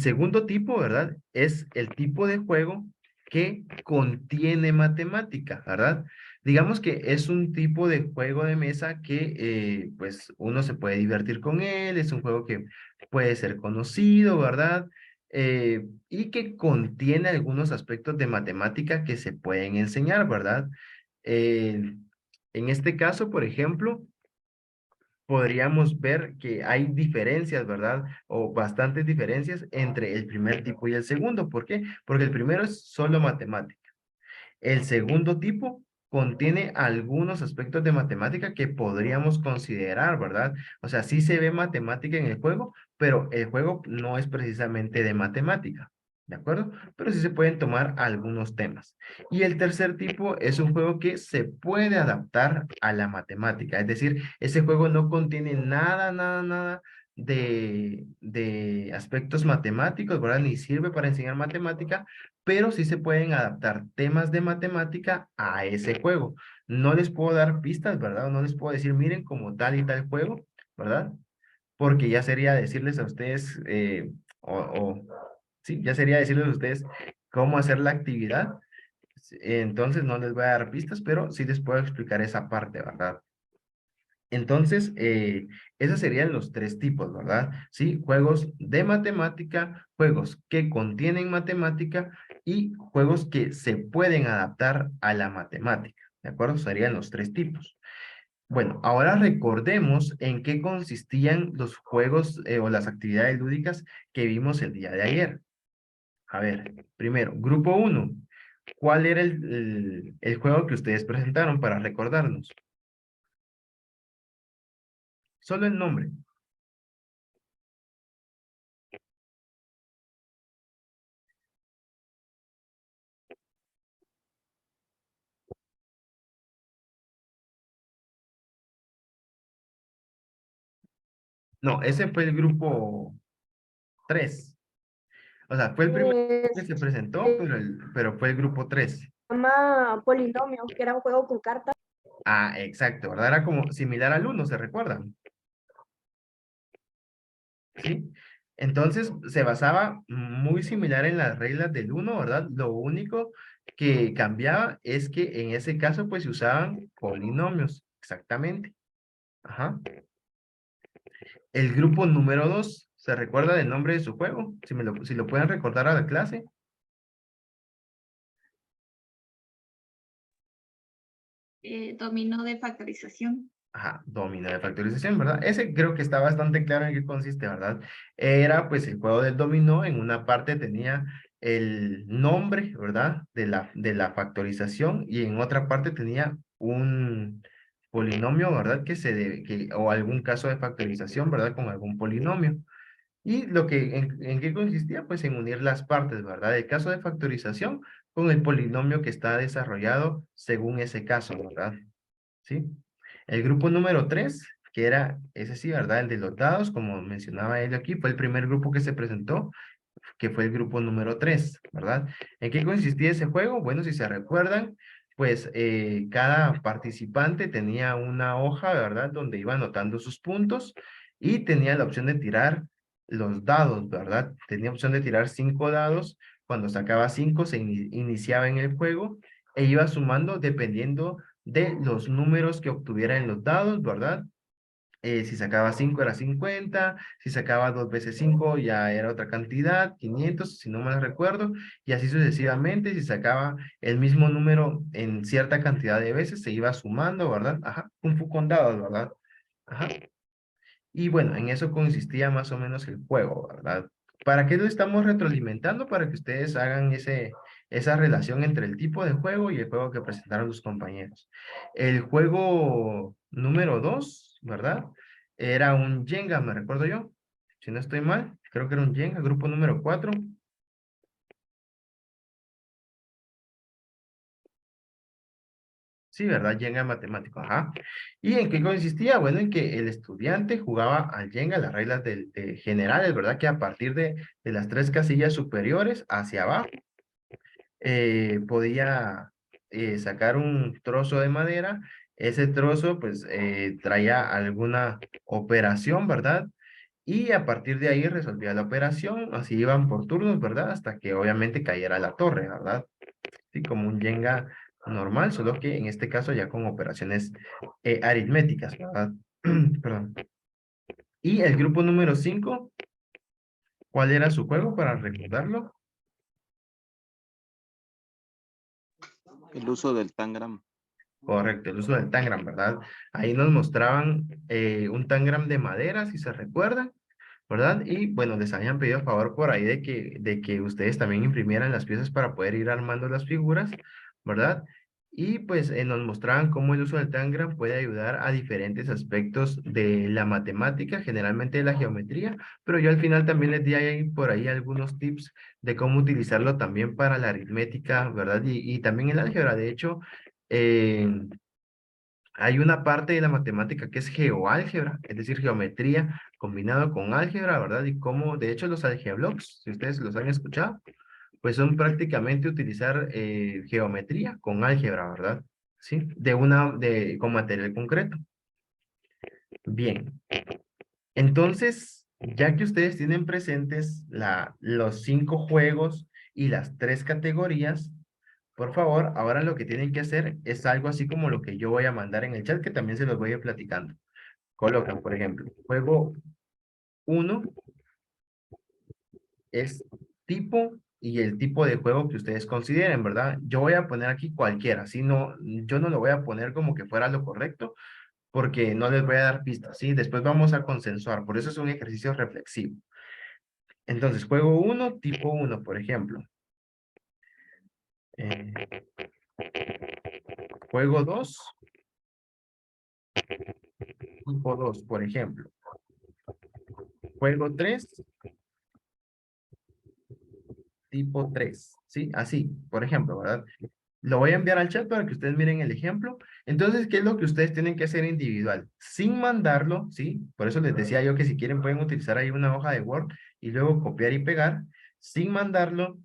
S1: segundo tipo, ¿verdad? Es el tipo de juego que contiene matemática, ¿verdad? Digamos que es un tipo de juego de mesa que, pues, uno se puede divertir con él, es un juego que puede ser conocido, ¿verdad? Y que contiene algunos aspectos de matemática que se pueden enseñar, ¿verdad? Eh, en este caso, por ejemplo, podríamos ver que hay diferencias, ¿verdad? O bastantes diferencias entre el primer tipo y el segundo. ¿Por qué? Porque el primero es solo matemática. El segundo tipo contiene algunos aspectos de matemática que podríamos considerar, ¿verdad? O sea, sí se ve matemática en el juego, pero el juego no es precisamente de matemática, ¿de acuerdo? Pero sí se pueden tomar algunos temas. Y el tercer tipo es un juego que se puede adaptar a la matemática, es decir, ese juego no contiene nada de aspectos matemáticos, ¿verdad? Ni sirve para enseñar matemática, pero sí se pueden adaptar temas de matemática a ese juego. No les puedo dar pistas, ¿verdad? No les puedo decir, miren como tal y tal juego, ¿verdad? Porque ya sería decirles a ustedes, sí, ya sería decirles a ustedes cómo hacer la actividad. Entonces no les voy a dar pistas, pero sí les puedo explicar esa parte, ¿verdad? Entonces, esos serían los tres tipos, ¿verdad? Sí, juegos de matemática, juegos que contienen matemática y juegos que se pueden adaptar a la matemática, ¿de acuerdo? Serían los tres tipos. Bueno, ahora recordemos en qué consistían los juegos o las actividades lúdicas que vimos el día de ayer. A ver, primero, grupo 1. ¿Cuál era el juego que ustedes presentaron para recordarnos? Solo el nombre. No, ese fue el grupo 3. O sea, fue el primer que se presentó,
S5: Se
S1: pero fue el grupo 3.
S5: llama Polinomio, que era un juego con cartas.
S1: Ah, exacto, ¿verdad? Era como similar al 1, ¿se recuerdan? ¿Sí? Entonces, se basaba muy similar en las reglas del 1, ¿verdad? Lo único que cambiaba es que en ese caso, pues, se usaban polinomios, exactamente. Ajá. El grupo número 2, ¿se recuerda del nombre de su juego? Si lo pueden recordar a la clase.
S6: Dominó de factorización.
S1: Ajá, dominó de factorización, ¿verdad? Ese creo que está bastante claro en qué consiste, ¿verdad? Era pues el juego del dominó, en una parte tenía el nombre, ¿verdad? De la factorización y en otra parte tenía un polinomio, ¿verdad? O algún caso de factorización, ¿verdad? Con algún polinomio. Y ¿en qué consistía? Pues en unir las partes, ¿verdad? El caso de factorización con el polinomio que está desarrollado según ese caso, ¿verdad? ¿Sí? El grupo número 3, que era ese sí, ¿verdad? El de los dados, como mencionaba él aquí, fue el primer grupo que se presentó, que fue el grupo número 3, ¿verdad? ¿En qué consistía ese juego? Bueno, si se recuerdan, pues cada participante tenía una hoja, ¿verdad? Donde iba anotando sus puntos y tenía la opción de tirar los dados, ¿verdad? Tenía opción de tirar 5 dados. Cuando sacaba 5 se iniciaba en el juego e iba sumando dependiendo de los números que obtuviera en los dados, ¿verdad? Si sacaba 5 era 50, si sacaba 2 veces 5 ya era otra cantidad, 500, si no mal recuerdo, y así sucesivamente, si sacaba el mismo número en cierta cantidad de veces, se iba sumando, ¿verdad? Ajá, Kung Fu con dados, ¿verdad? Ajá. Y bueno, en eso consistía más o menos el juego, ¿verdad? ¿Para qué lo estamos retroalimentando? Para que ustedes hagan esa relación entre el tipo de juego y el juego que presentaron los compañeros. El juego número 2, ¿verdad? Era un Jenga, me recuerdo yo. Si no estoy mal, creo que era un Jenga, grupo número 4. Sí, ¿verdad? Jenga matemático, ajá. ¿Y en qué consistía? Bueno, en que el estudiante jugaba al Jenga, las reglas generales, ¿verdad? Que a partir de las 3 casillas superiores hacia abajo, podía sacar un trozo de madera. Ese trozo pues traía alguna operación, ¿verdad? Y a partir de ahí resolvía la operación, así iban por turnos, ¿verdad? Hasta que obviamente cayera la torre, ¿verdad? Sí, como un Jenga normal, solo que en este caso ya con operaciones aritméticas, ¿verdad? Perdón. Y el grupo número 5, ¿cuál era su juego para recordarlo?
S4: El uso del tangram.
S1: Correcto, el uso del tangram, ¿verdad? Ahí nos mostraban un tangram de madera, si se recuerdan, ¿verdad? Y bueno, les habían pedido a favor por ahí de que ustedes también imprimieran las piezas para poder ir armando las figuras, ¿verdad? Y pues nos mostraban cómo el uso del tangram puede ayudar a diferentes aspectos de la matemática, generalmente de la geometría, pero yo al final también les di ahí por ahí algunos tips de cómo utilizarlo también para la aritmética, ¿verdad? Y también el álgebra. De hecho, eh, hay una parte de la matemática que es geoálgebra, es decir, geometría combinado con álgebra, ¿verdad? Y cómo, de hecho, los algeblocks, si ustedes los han escuchado, pues son prácticamente utilizar geometría con álgebra, ¿verdad? ¿Sí? Con material concreto. Bien, entonces, ya que ustedes tienen presentes los 5 juegos y las 3 categorías, por favor, ahora lo que tienen que hacer es algo así como lo que yo voy a mandar en el chat, que también se los voy a ir platicando. Colocan, por ejemplo, juego 1 es tipo y el tipo de juego que ustedes consideren, ¿verdad? Yo voy a poner aquí cualquiera, si no, yo no lo voy a poner como que fuera lo correcto, porque no les voy a dar pistas, ¿sí? Después vamos a consensuar, por eso es un ejercicio reflexivo. Entonces, juego 1, tipo 1, por ejemplo. Eh, juego 2, tipo 2, por ejemplo. Juego 3, tipo 3, ¿sí? Así, por ejemplo, ¿verdad? Lo voy a enviar al chat para que ustedes miren el ejemplo. Entonces, ¿qué es lo que ustedes tienen que hacer individual? Sin mandarlo, ¿sí? Por eso les decía yo que si quieren pueden utilizar ahí una hoja de Word y luego copiar y pegar. Sin mandarlo,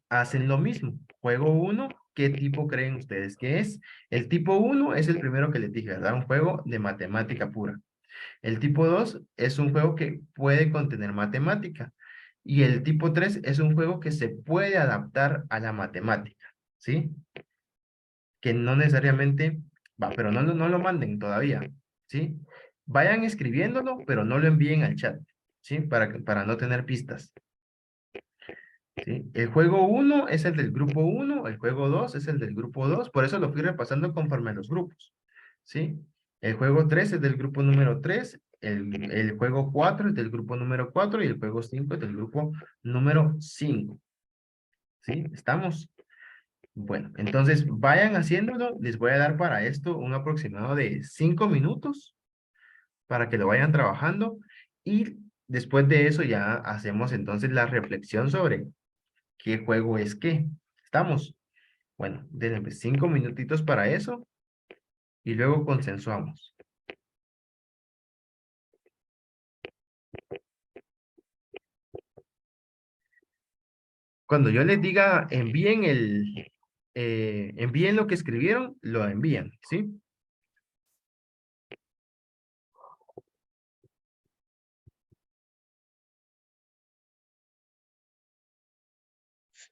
S1: hacen lo mismo. Juego 1, ¿qué tipo creen ustedes que es? El tipo 1 es el primero que les dije, ¿verdad? Un juego de matemática pura. El tipo 2 es un juego que puede contener matemática. Y el tipo 3 es un juego que se puede adaptar a la matemática, ¿sí? Que no necesariamente va, pero no lo manden todavía, ¿sí? Vayan escribiéndolo, pero no lo envíen al chat, ¿sí? Para no tener pistas, ¿sí? El juego 1 es el del grupo 1, el juego 2 es el del grupo 2, por eso lo fui repasando conforme a los grupos, ¿sí? El juego 3 es del grupo número 3, el juego 4 es del grupo número 4 y el juego 5 es del grupo número 5, ¿sí? ¿Estamos? Bueno, entonces vayan haciéndolo. Les voy a dar para esto un aproximado de 5 minutos para que lo vayan trabajando y después de eso ya hacemos entonces la reflexión sobre qué juego es qué. ¿Estamos? Bueno, denme 5 minutitos para eso y luego consensuamos. Cuando yo les diga envíen lo que escribieron, lo envían, ¿sí?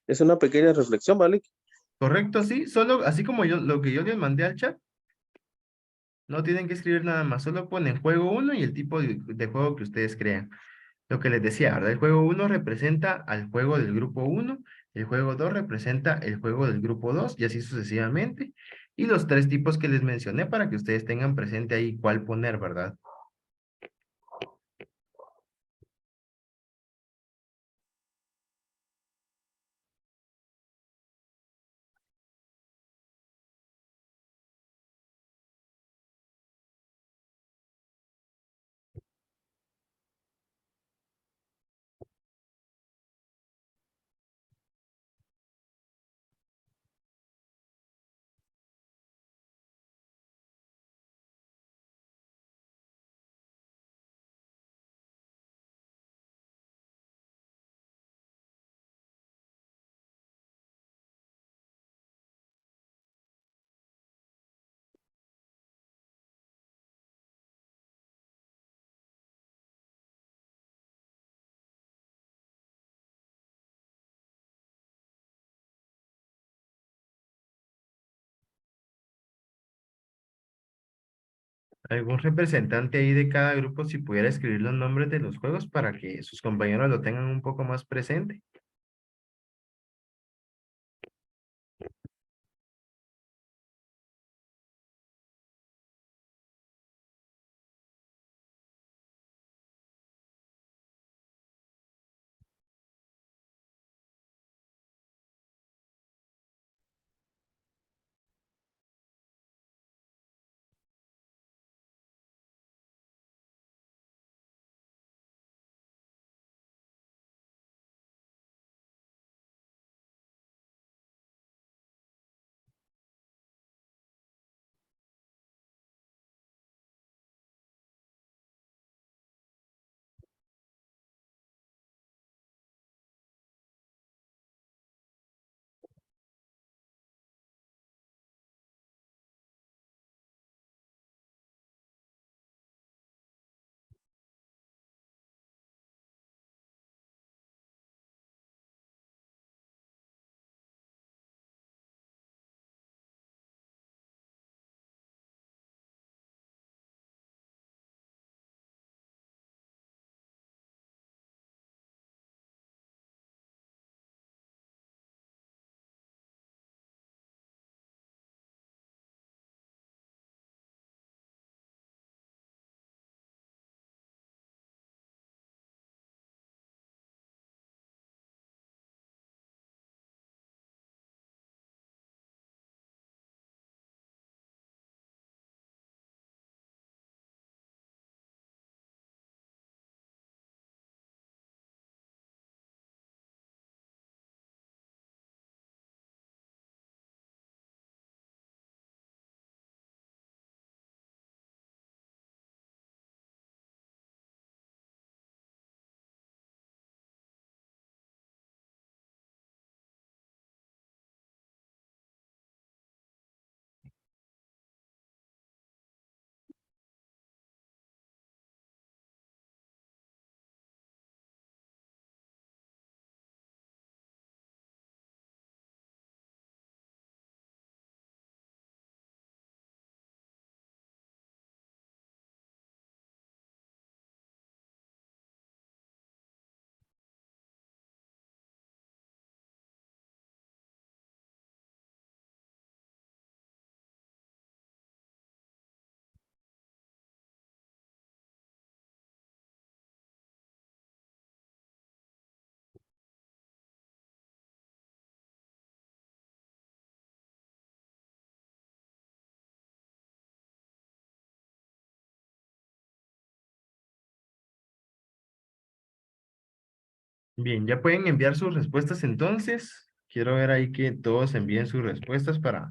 S7: Es una pequeña reflexión, ¿vale?
S1: ¿Correcto? Sí, solo así como lo que yo les mandé al chat. No tienen que escribir nada más, solo ponen juego 1 y el tipo de juego que ustedes crean. Lo que les decía, ¿verdad? El juego 1 representa al juego del grupo 1, el juego 2 representa el juego del grupo 2 y así sucesivamente. Y los 3 tipos que les mencioné para que ustedes tengan presente ahí cuál poner, ¿verdad? ¿Algún representante ahí de cada grupo si pudiera escribir los nombres de los juegos para que sus compañeros lo tengan un poco más presente? Bien, ya pueden enviar sus respuestas entonces. Quiero ver ahí que todos envíen sus respuestas para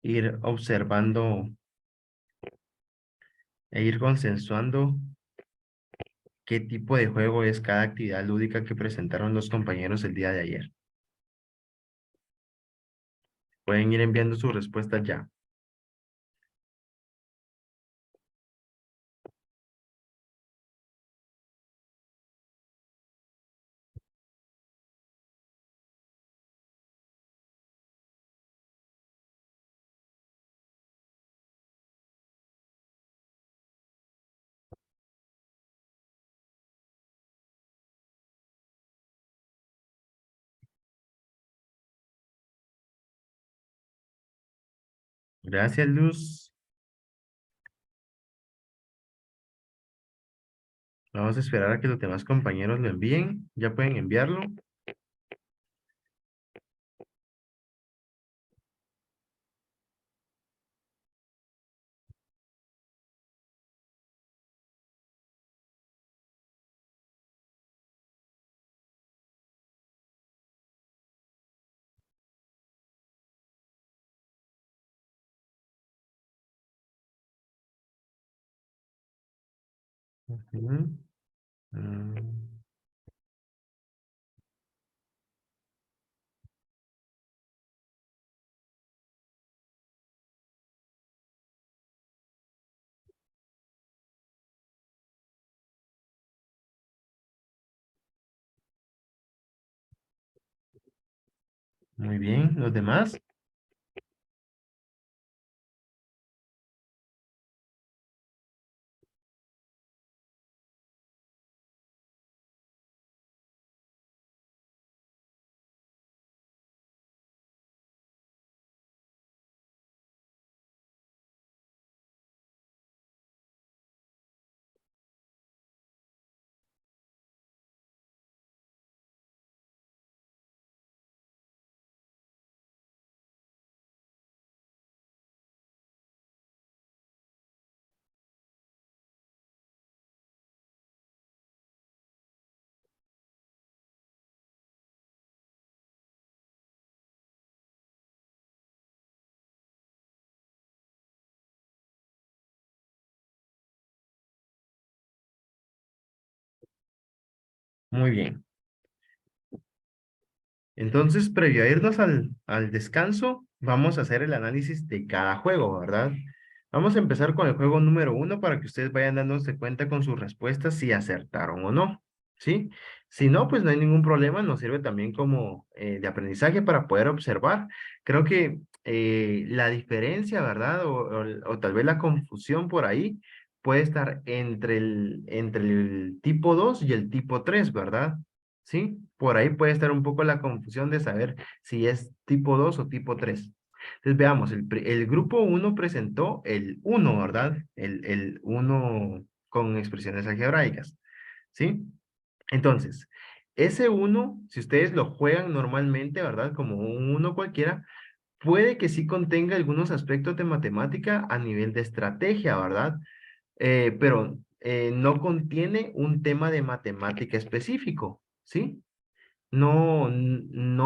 S1: ir observando e ir consensuando qué tipo de juego es cada actividad lúdica que presentaron los compañeros el día de ayer. Pueden ir enviando sus respuestas ya. Gracias, Luz. Vamos a esperar a que los demás compañeros lo envíen. Ya pueden enviarlo. Ujú. Mm, Muy bien, los demás. Muy bien. Entonces, previo a irnos al descanso, vamos a hacer el análisis de cada juego, ¿verdad? Vamos a empezar con el juego número 1 para que ustedes vayan dándose cuenta con sus respuestas si acertaron o no, ¿sí? Si no, pues no hay ningún problema, nos sirve también como de aprendizaje para poder observar. Creo que la diferencia, ¿verdad? O tal vez la confusión por ahí puede estar entre el tipo 2 y el tipo 3, ¿verdad? ¿Sí? Por ahí puede estar un poco la confusión de saber si es tipo 2 o tipo 3. Entonces veamos, el grupo 1 presentó el 1, ¿verdad? El 1 con expresiones algebraicas, ¿sí? Entonces, ese 1, si ustedes lo juegan normalmente, ¿verdad? Como un 1 cualquiera, puede que sí contenga algunos aspectos de matemática a nivel de estrategia, ¿verdad? Pero no contiene un tema de matemática específico, ¿sí? No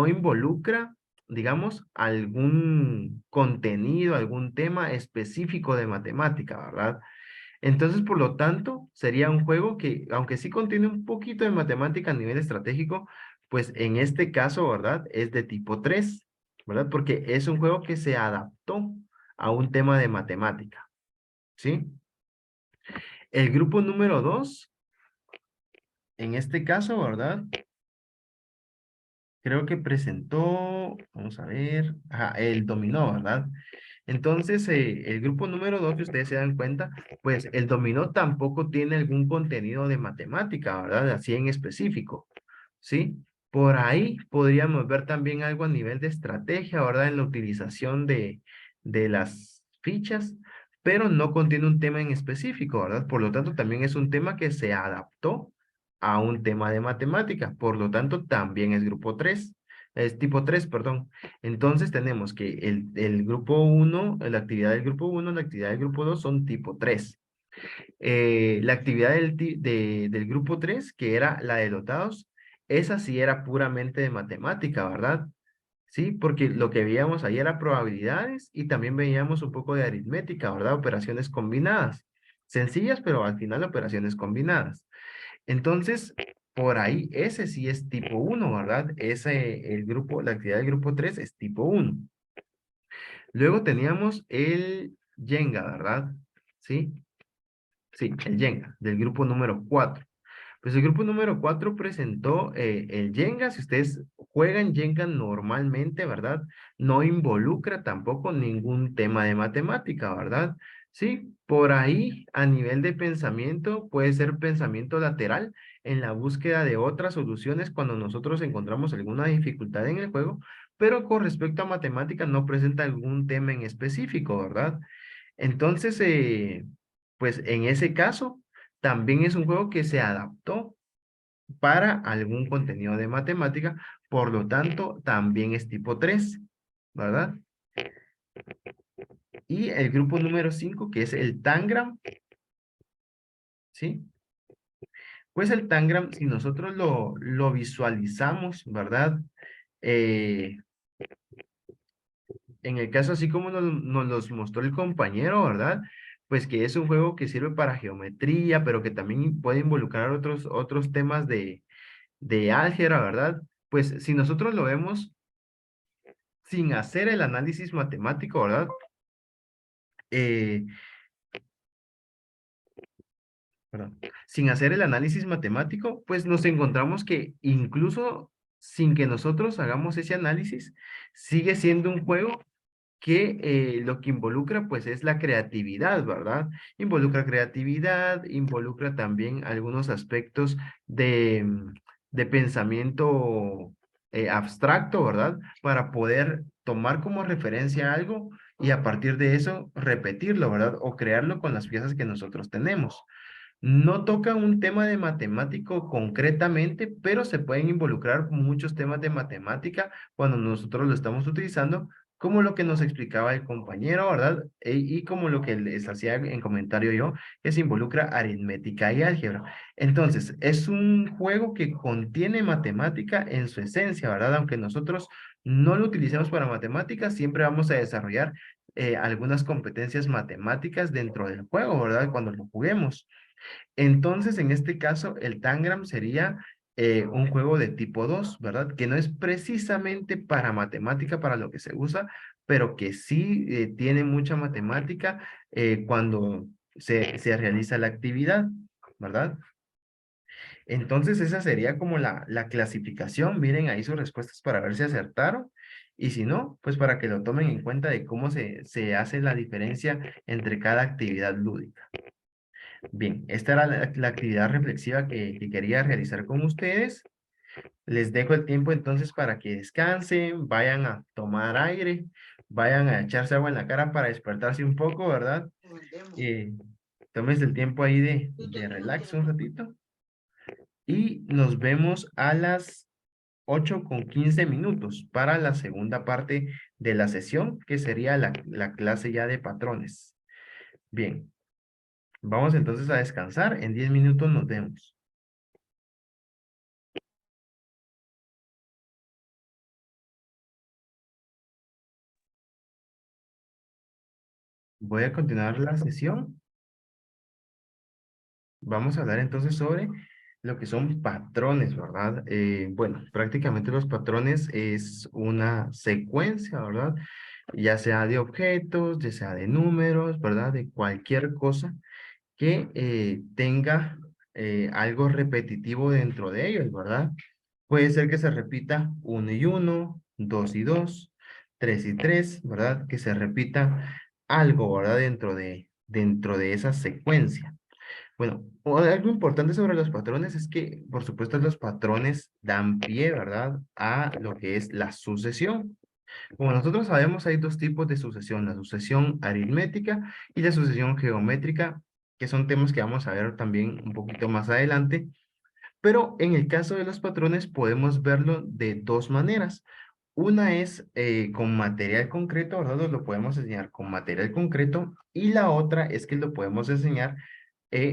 S1: involucra, digamos, algún contenido, algún tema específico de matemática, ¿verdad? Entonces, por lo tanto, sería un juego que, aunque sí contiene un poquito de matemática a nivel estratégico, pues en este caso, ¿verdad? Es de tipo 3, ¿verdad? Porque es un juego que se adaptó a un tema de matemática, ¿sí? El grupo número 2, en este caso, ¿verdad? Creo que presentó, vamos a ver, ajá, el dominó, ¿verdad? Entonces, el grupo número 2, si ustedes se dan cuenta, pues el dominó tampoco tiene algún contenido de matemática, ¿verdad? Así en específico, ¿sí? Por ahí podríamos ver también algo a nivel de estrategia, ¿verdad? En la utilización de las fichas, pero no contiene un tema en específico, ¿verdad? Por lo tanto, también es un tema que se adaptó a un tema de matemática, por lo tanto, también es grupo 3, es tipo 3, perdón. Entonces tenemos que el grupo 1, la actividad del grupo 1, la actividad del grupo 2 son tipo 3. La actividad del grupo 3, que era la de dotados, esa sí era puramente de matemática, ¿verdad? Sí, porque lo que veíamos ahí era probabilidades y también veíamos un poco de aritmética, ¿verdad? Operaciones combinadas. Sencillas, pero al final operaciones combinadas. Entonces, por ahí, ese sí es tipo 1, ¿verdad? La actividad del grupo 3 es tipo 1. Luego teníamos el Jenga, ¿verdad? ¿Sí? Sí, el Jenga, del grupo número 4. Pues el grupo número 4 presentó el Jenga. Si ustedes juegan Jenga normalmente, ¿verdad? No involucra tampoco ningún tema de matemática, ¿verdad? Sí, por ahí a nivel de pensamiento puede ser pensamiento lateral en la búsqueda de otras soluciones cuando nosotros encontramos alguna dificultad en el juego, pero con respecto a matemática no presenta algún tema en específico, ¿verdad? Entonces, pues en ese caso, también es un juego que se adaptó para algún contenido de matemática, por lo tanto, también es tipo 3, ¿verdad? Y el grupo número 5, que es el Tangram, ¿sí? Pues el Tangram, si nosotros lo visualizamos, ¿verdad? En el caso así como nos los mostró el compañero, ¿verdad? Pues que es un juego que sirve para geometría, pero que también puede involucrar otros temas de álgebra, ¿verdad? Pues si nosotros lo vemos sin hacer el análisis matemático, ¿verdad? Eh, perdón, sin hacer el análisis matemático, pues nos encontramos que incluso sin que nosotros hagamos ese análisis, sigue siendo un juego que lo que involucra pues es la creatividad, ¿verdad? Involucra creatividad, involucra también algunos aspectos de pensamiento abstracto, ¿verdad? Para poder tomar como referencia algo y a partir de eso repetirlo, ¿verdad? O crearlo con las piezas que nosotros tenemos. No toca un tema de matemático concretamente, pero se pueden involucrar muchos temas de matemática cuando nosotros lo estamos utilizando, como lo que nos explicaba el compañero, ¿verdad? Y como lo que les hacía en comentario yo, que se involucra aritmética y álgebra. Entonces, es un juego que contiene matemática en su esencia, ¿verdad? Aunque nosotros no lo utilicemos para matemáticas, siempre vamos a desarrollar algunas competencias matemáticas dentro del juego, ¿verdad? Cuando lo juguemos. Entonces, en este caso, el Tangram sería un juego de tipo 2, ¿verdad? Que no es precisamente para matemática, para lo que se usa, pero que sí tiene mucha matemática cuando se realiza la actividad, ¿verdad? Entonces esa sería como la clasificación. Miren ahí sus respuestas para ver si acertaron. Y si no, pues para que lo tomen en cuenta de cómo se hace la diferencia entre cada actividad lúdica. Bien, esta era la actividad reflexiva que quería realizar con ustedes. Les dejo el tiempo entonces para que descansen, vayan a tomar aire, vayan a echarse agua en la cara para despertarse un poco, ¿verdad? Tómense el tiempo ahí de relax un ratito. Y nos vemos a las 8:15 para la segunda parte de la sesión, que sería la clase ya de patrones. Bien, vamos entonces a descansar. En 10 minutos nos vemos. Voy a continuar la sesión. Vamos a hablar entonces sobre lo que son patrones, ¿verdad? Bueno, prácticamente los patrones es una secuencia, ¿verdad? Ya sea de objetos, ya sea de números, ¿verdad? De cualquier cosa que tenga algo repetitivo dentro de ellos, ¿verdad? Puede ser que se repita 1 y 1, 2 y 2, 3 y 3, ¿verdad? Que se repita algo, ¿verdad? Dentro de esa secuencia. Bueno, algo importante sobre los patrones es que, por supuesto, los patrones dan pie, ¿verdad? A lo que es la sucesión. Como nosotros sabemos, hay dos tipos de sucesión, la sucesión aritmética y la sucesión geométrica, que son temas que vamos a ver también un poquito más adelante. Pero en el caso de los patrones podemos verlo de dos maneras. Una es con material concreto, ¿verdad? Nos lo podemos enseñar con material concreto y la otra es que lo podemos enseñar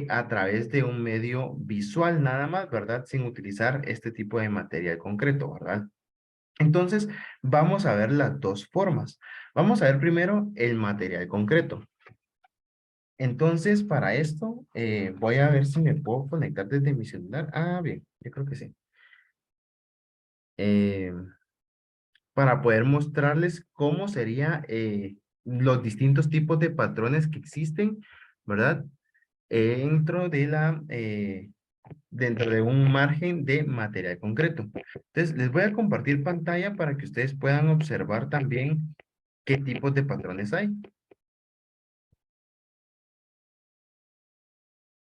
S1: a través de un medio visual nada más, ¿verdad? Sin utilizar este tipo de material concreto, ¿verdad? Entonces, vamos a ver las dos formas. Vamos a ver primero el material concreto. Entonces, para esto, voy a ver si me puedo conectar desde mi celular. Ah, bien, yo creo que sí. Eh, para poder mostrarles cómo sería los distintos tipos de patrones que existen, ¿verdad? Dentro de un margen de material concreto. Entonces, les voy a compartir pantalla para que ustedes puedan observar también qué tipos de patrones hay.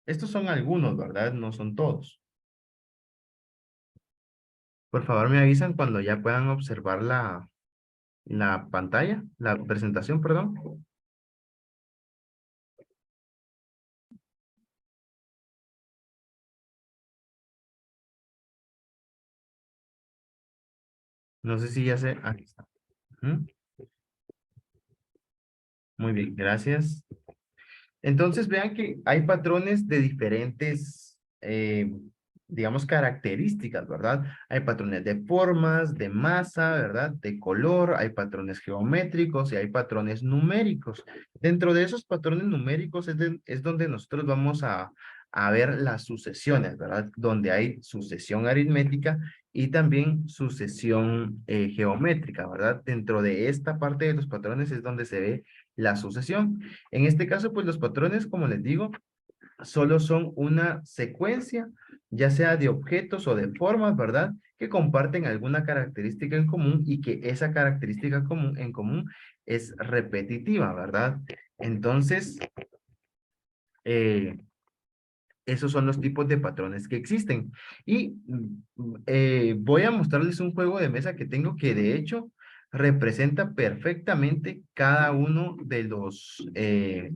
S1: Estos son algunos, ¿verdad? No son todos. Por favor, me avisan cuando ya puedan observar la pantalla, la presentación, perdón. No sé si ya se... Aquí está. Ujú. Muy bien, gracias. Entonces vean que hay patrones de diferentes, digamos, características, ¿verdad? Hay patrones de formas, de masa, ¿verdad? De color, hay patrones geométricos y hay patrones numéricos. Dentro de esos patrones numéricos es donde nosotros vamos a ver las sucesiones, ¿verdad? Donde hay sucesión aritmética y también sucesión geométrica, ¿verdad? Dentro de esta parte de los patrones es donde se ve la sucesión. En este caso, pues los patrones, como les digo, solo son una secuencia, ya sea de objetos o de formas, ¿verdad? Que comparten alguna característica en común y que esa característica en común es repetitiva, ¿verdad? Entonces, esos son los tipos de patrones que existen. Y voy a mostrarles un juego de mesa que tengo que de hecho representa perfectamente cada uno de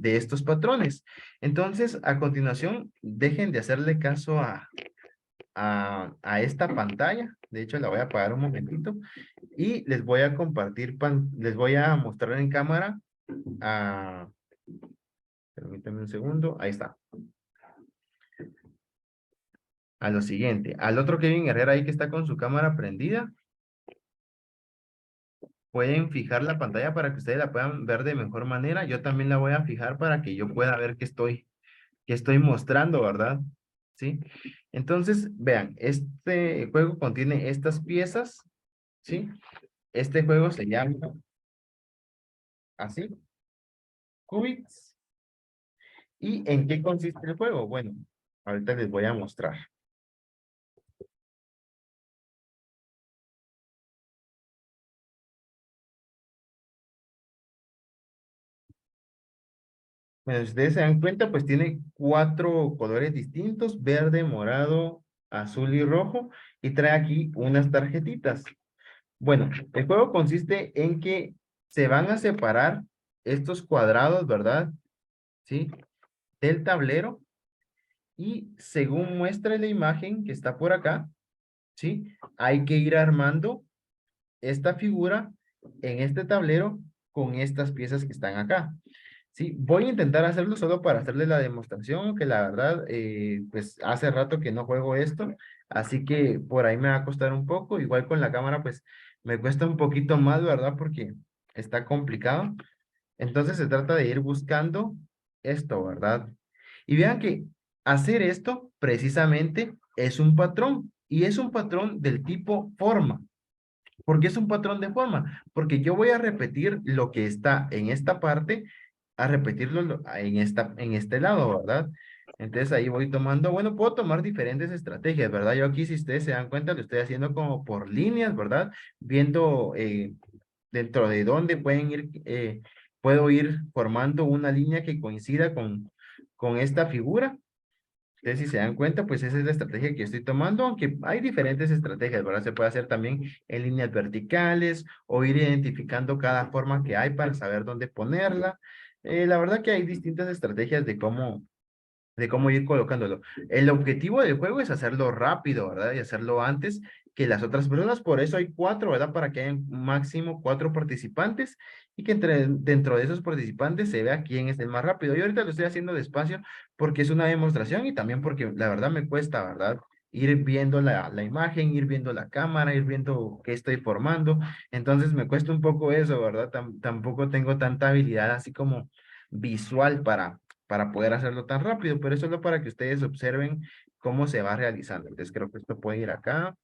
S1: estos patrones. Entonces, a continuación, dejen de hacerle caso a esta pantalla. De hecho, la voy a apagar un momentito. Y les voy a compartir, les voy a mostrar en cámara. Permítanme un segundo. Ahí está. A lo siguiente, al otro Kevin Herrera ahí que está con su cámara prendida, pueden fijar la pantalla para que ustedes la puedan ver de mejor manera. Yo también la voy a fijar para que yo pueda ver qué estoy mostrando, ¿verdad? ¿sí? Entonces, vean, este juego contiene estas piezas, ¿sí? Este juego se llama así, Cubits. ¿Y en qué consiste el juego? Bueno, ahorita les voy a mostrar. Bueno, si ustedes se dan cuenta, pues tiene 4 colores distintos, verde, morado, azul y rojo, y trae aquí unas tarjetitas. Bueno, el juego consiste en que se van a separar estos cuadrados, ¿verdad? ¿Sí? Del tablero, y según muestra la imagen que está por acá, ¿sí? Hay que ir armando esta figura en este tablero con estas piezas que están acá. Sí, voy a intentar hacerlo solo para hacerles la demostración, que la verdad, pues hace rato que no juego esto, así que por ahí me va a costar un poco. Igual con la cámara, pues me cuesta un poquito más, ¿verdad? Porque está complicado. Entonces se trata de ir buscando esto, ¿verdad? Y vean que hacer esto precisamente es un patrón, y es un patrón del tipo forma. ¿Por qué es un patrón de forma? Porque yo voy a repetir lo que está en esta parte, a repetirlo en este lado, ¿verdad? Entonces ahí voy tomando, bueno, puedo tomar diferentes estrategias, ¿verdad? Yo aquí, si ustedes se dan cuenta, lo estoy haciendo como por líneas, ¿verdad? Viendo dentro de dónde pueden ir, puedo ir formando una línea que coincida con esta figura. Entonces, si se dan cuenta, pues esa es la estrategia que yo estoy tomando, aunque hay diferentes estrategias, ¿verdad? Se puede hacer también en líneas verticales o ir identificando cada forma que hay para saber dónde ponerla. La verdad que hay distintas estrategias de cómo ir colocándolo. El objetivo del juego es hacerlo rápido, ¿verdad? Y hacerlo antes que las otras personas. Por eso hay 4, ¿verdad? Para que haya máximo 4 participantes y que dentro de esos participantes se vea quién es el más rápido. Yo ahorita lo estoy haciendo despacio porque es una demostración y también porque la verdad me cuesta, ¿verdad? Ir viendo la imagen, ir viendo la cámara, ir viendo qué estoy formando. Entonces me cuesta un poco eso, ¿verdad? Tampoco tengo tanta habilidad así como visual para poder hacerlo tan rápido, pero eso es solo para que ustedes observen cómo se va realizando. Entonces creo que esto puede ir acá.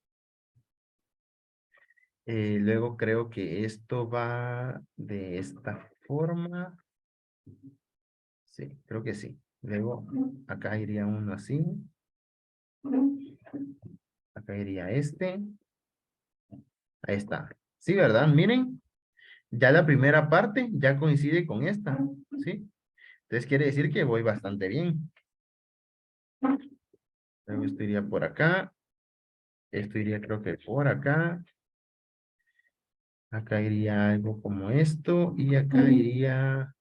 S1: Luego creo que esto va de esta forma. Sí, creo que sí. Luego acá iría uno así. Acá iría este. Ahí está. Sí, ¿verdad? Miren, ya la primera parte ya coincide con esta. ¿Sí? Entonces quiere decir que voy bastante bien. Luego esto iría por acá. Esto iría creo que por acá. Acá iría algo como esto y acá iría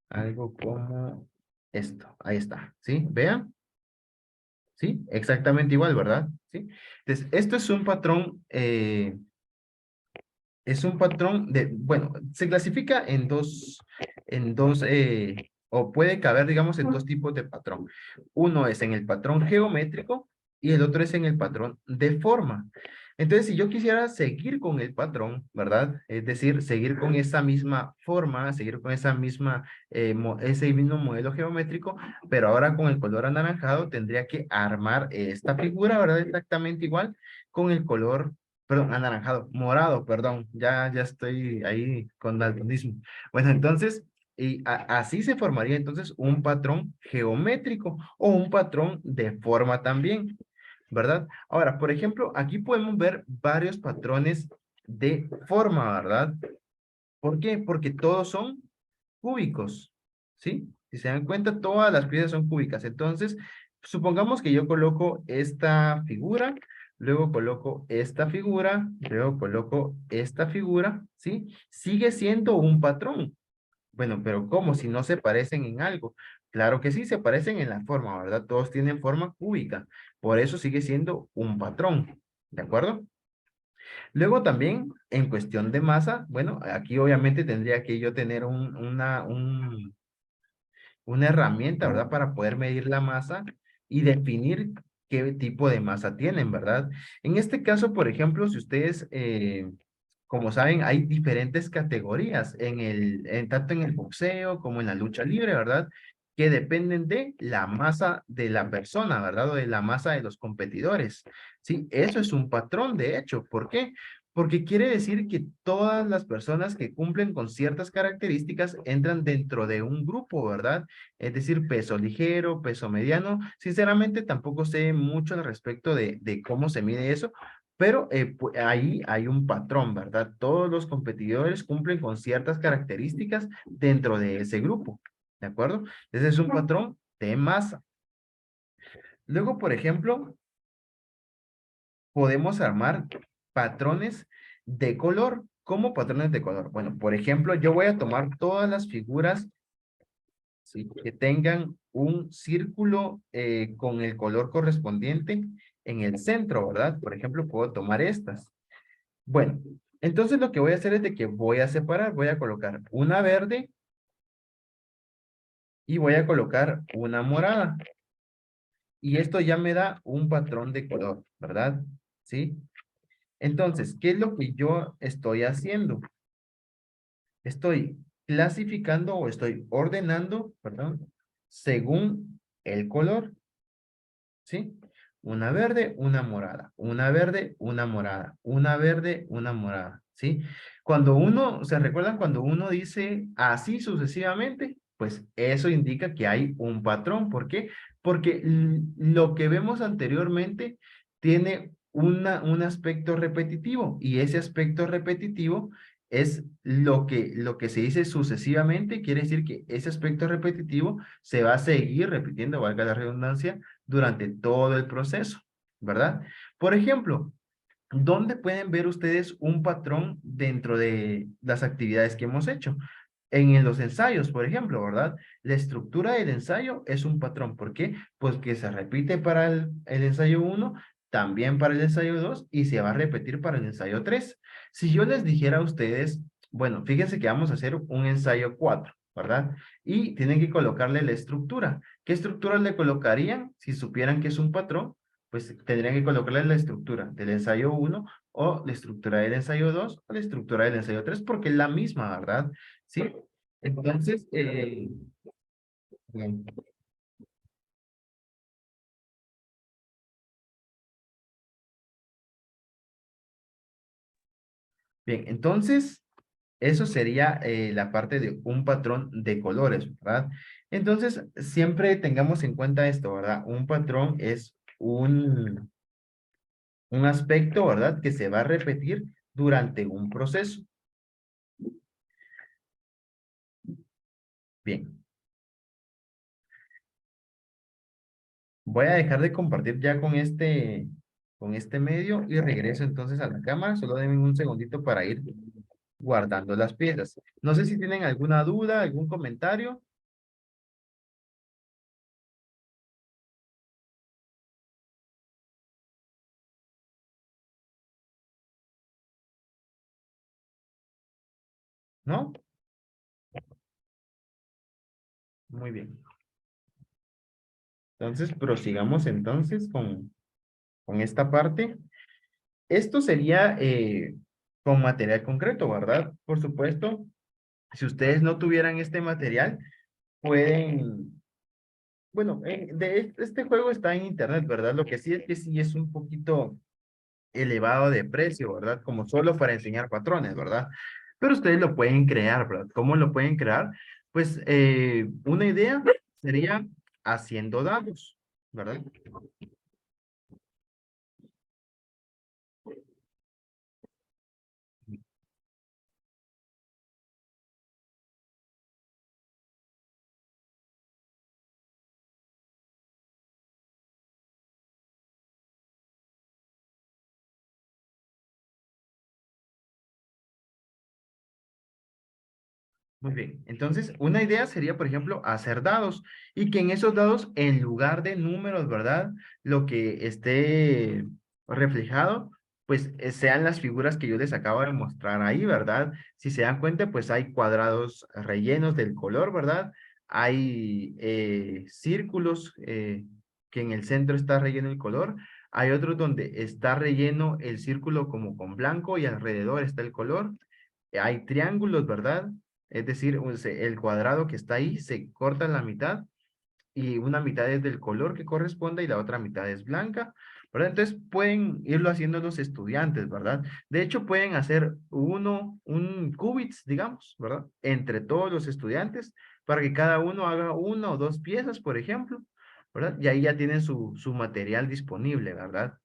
S1: algo como esto. Ahí está, ¿sí? Vean. ¿Sí? Exactamente igual, ¿verdad? ¿Sí? Entonces, esto es un patrón de, bueno, se clasifica o puede caber, digamos, en 2 tipos de patrón. Uno es en el patrón geométrico y el otro es en el patrón de forma. Entonces, si yo quisiera seguir con el patrón, ¿verdad? Es decir, seguir con esa misma forma, seguir con esa misma, ese mismo modelo geométrico, pero ahora con el color anaranjado, tendría que armar esta figura, ¿verdad? Exactamente igual con el color, perdón, anaranjado, morado, perdón, ya estoy ahí con daltonismo. Bueno, entonces, así se formaría entonces un patrón geométrico o un patrón de forma también, ¿verdad? Ahora, por ejemplo, aquí podemos ver varios patrones de forma, ¿verdad? ¿Por qué? Porque todos son cúbicos, ¿sí? Si se dan cuenta, todas las piezas son cúbicas. Entonces, supongamos que yo coloco esta figura, luego coloco esta figura, luego coloco esta figura, ¿sí? Sigue siendo un patrón. Bueno, pero ¿cómo? Si no se parecen en algo. Claro que sí, se parecen en la forma, ¿verdad? Todos tienen forma cúbica. Por eso sigue siendo un patrón. ¿De acuerdo? Luego también, en cuestión de masa, bueno, aquí obviamente tendría que yo tener una herramienta, ¿verdad? Para poder medir la masa y definir qué tipo de masa tienen, ¿verdad? En este caso, por ejemplo, si ustedes, como saben, hay diferentes categorías tanto en el boxeo como en la lucha libre, ¿verdad? que dependen de la masa de la persona, ¿verdad? O de la masa de los competidores. Sí, eso es un patrón, de hecho. ¿Por qué? Porque quiere decir que todas las personas que cumplen con ciertas características entran dentro de un grupo, ¿verdad? Es decir, peso ligero, peso mediano. Sinceramente, tampoco sé mucho al respecto de cómo se mide eso, pero ahí hay un patrón, ¿verdad? Todos los competidores cumplen con ciertas características dentro de ese grupo, ¿de acuerdo? Ese es un patrón de masa. Luego, por ejemplo, podemos armar patrones de color. ¿Cómo patrones de color? Bueno, por ejemplo, yo voy a tomar todas las figuras, ¿sí?, que tengan un círculo con el color correspondiente en el centro, ¿verdad? Por ejemplo, puedo tomar estas. Bueno, entonces lo que voy a hacer es de que voy a separar, voy a colocar una verde y voy a colocar una morada. Y esto ya me da un patrón de color, ¿verdad? ¿Sí? Entonces, ¿qué es lo que yo estoy haciendo? Estoy clasificando o estoy ordenando, perdón, según el color, ¿sí? Una verde, una morada, una verde, una morada, una verde, una morada, ¿sí? Cuando uno, ¿se recuerdan cuando uno dice así sucesivamente? Pues eso indica que hay un patrón. ¿Por qué? Porque lo que vemos anteriormente tiene un aspecto repetitivo y ese aspecto repetitivo es lo que se dice sucesivamente. Quiere decir que ese aspecto repetitivo se va a seguir repitiendo, valga la redundancia, durante todo el proceso, ¿verdad? Por ejemplo, ¿dónde pueden ver ustedes un patrón dentro de las actividades que hemos hecho? En los ensayos, por ejemplo, ¿verdad? La estructura del ensayo es un patrón. ¿Por qué? Pues que se repite para el ensayo 1, también para el ensayo 2 y se va a repetir para el ensayo 3. Si yo les dijera a ustedes, bueno, fíjense que vamos a hacer un ensayo 4, ¿verdad? Y tienen que colocarle la estructura. ¿Qué estructura le colocarían si supieran que es un patrón? Pues tendrían que colocarle la estructura del ensayo 1 o la estructura del ensayo 2 o la estructura del ensayo 3 porque es la misma, ¿verdad? ¿Sí? Entonces, bien. Bien, entonces, eso sería la parte de un patrón de colores, ¿verdad? Entonces, siempre tengamos en cuenta esto, ¿verdad? Un patrón es un aspecto, ¿verdad? Que se va a repetir durante un proceso. Bien. Voy a dejar de compartir ya con este medio y regreso entonces a la cámara. Solo denme un segundito para ir guardando las piezas. No sé si tienen alguna duda, algún comentario. ¿No? Muy bien. Entonces, prosigamos entonces con esta parte. Esto sería con material concreto, ¿verdad? Por supuesto, si ustedes no tuvieran este material, pueden, bueno, este juego está en internet, ¿verdad? Lo que sí es que sí es un poquito elevado de precio, ¿verdad? Como solo para enseñar patrones, ¿verdad? Pero ustedes lo pueden crear, ¿verdad? ¿Cómo lo pueden crear? Pues una idea sería haciendo dados, ¿verdad? Muy bien, entonces una idea sería, por ejemplo, hacer dados y que en esos dados, en lugar de números, ¿verdad? Lo que esté reflejado, pues sean las figuras que yo les acabo de mostrar ahí, ¿verdad? Si se dan cuenta, pues hay cuadrados rellenos del color, ¿verdad? Hay círculos que en el centro está relleno el color. Hay otros donde está relleno el círculo como con blanco y alrededor está el color. Hay triángulos, ¿verdad? Es decir, el cuadrado que está ahí se corta en la mitad y una mitad es del color que corresponda y la otra mitad es blanca, ¿verdad? Entonces pueden irlo haciendo los estudiantes, ¿verdad? De hecho, pueden hacer un qubits, digamos, ¿verdad? Entre todos los estudiantes para que cada uno haga una o dos piezas, por ejemplo, ¿verdad? Y ahí ya tienen su material disponible, ¿verdad?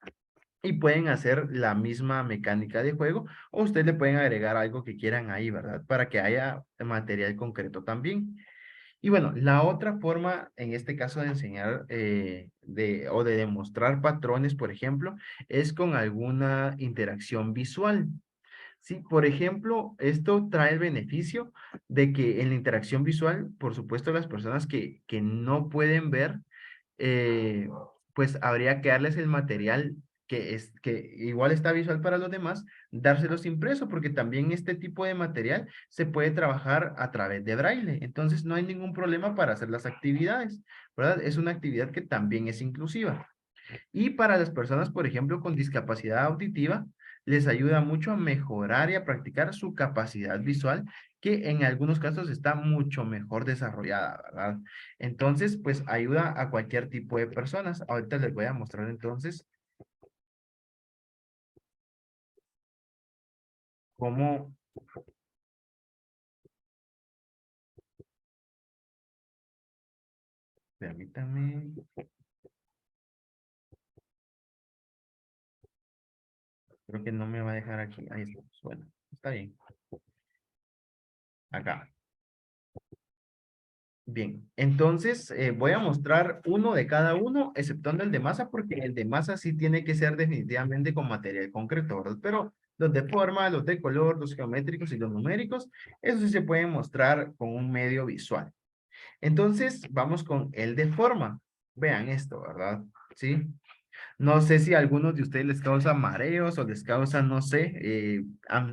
S1: Y pueden hacer la misma mecánica de juego o ustedes le pueden agregar algo que quieran ahí, ¿verdad? Para que haya material concreto también. Y bueno, la otra forma, en este caso, de enseñar o de demostrar patrones, por ejemplo, es con alguna interacción visual. Sí, por ejemplo, esto trae el beneficio de que en la interacción visual, por supuesto, las personas que no pueden ver, eh, pues habría que darles el material que igual está visual para los demás, dárselos impreso, porque también este tipo de material se puede trabajar a través de braille. Entonces no hay ningún problema para hacer las actividades, ¿verdad? Es una actividad que también es inclusiva. Y para las personas, por ejemplo, con discapacidad auditiva, les ayuda mucho a mejorar y a practicar su capacidad visual, que en algunos casos está mucho mejor desarrollada, ¿verdad? Entonces, pues ayuda a cualquier tipo de personas. Ahorita les voy a mostrar entonces cómo... Permítanme. Creo que no me va a dejar aquí. Ahí está. Bueno, está bien. Acá. Bien, entonces voy a mostrar uno de cada uno, exceptuando el de masa, porque el de masa sí tiene que ser definitivamente con material concreto, ¿verdad? Pero los de forma, los de color, los geométricos y los numéricos, eso sí se pueden mostrar con un medio visual. Entonces, vamos con el de forma. Vean esto, ¿verdad? ¿Sí? No sé si a algunos de ustedes les causa mareos o les causa, no sé,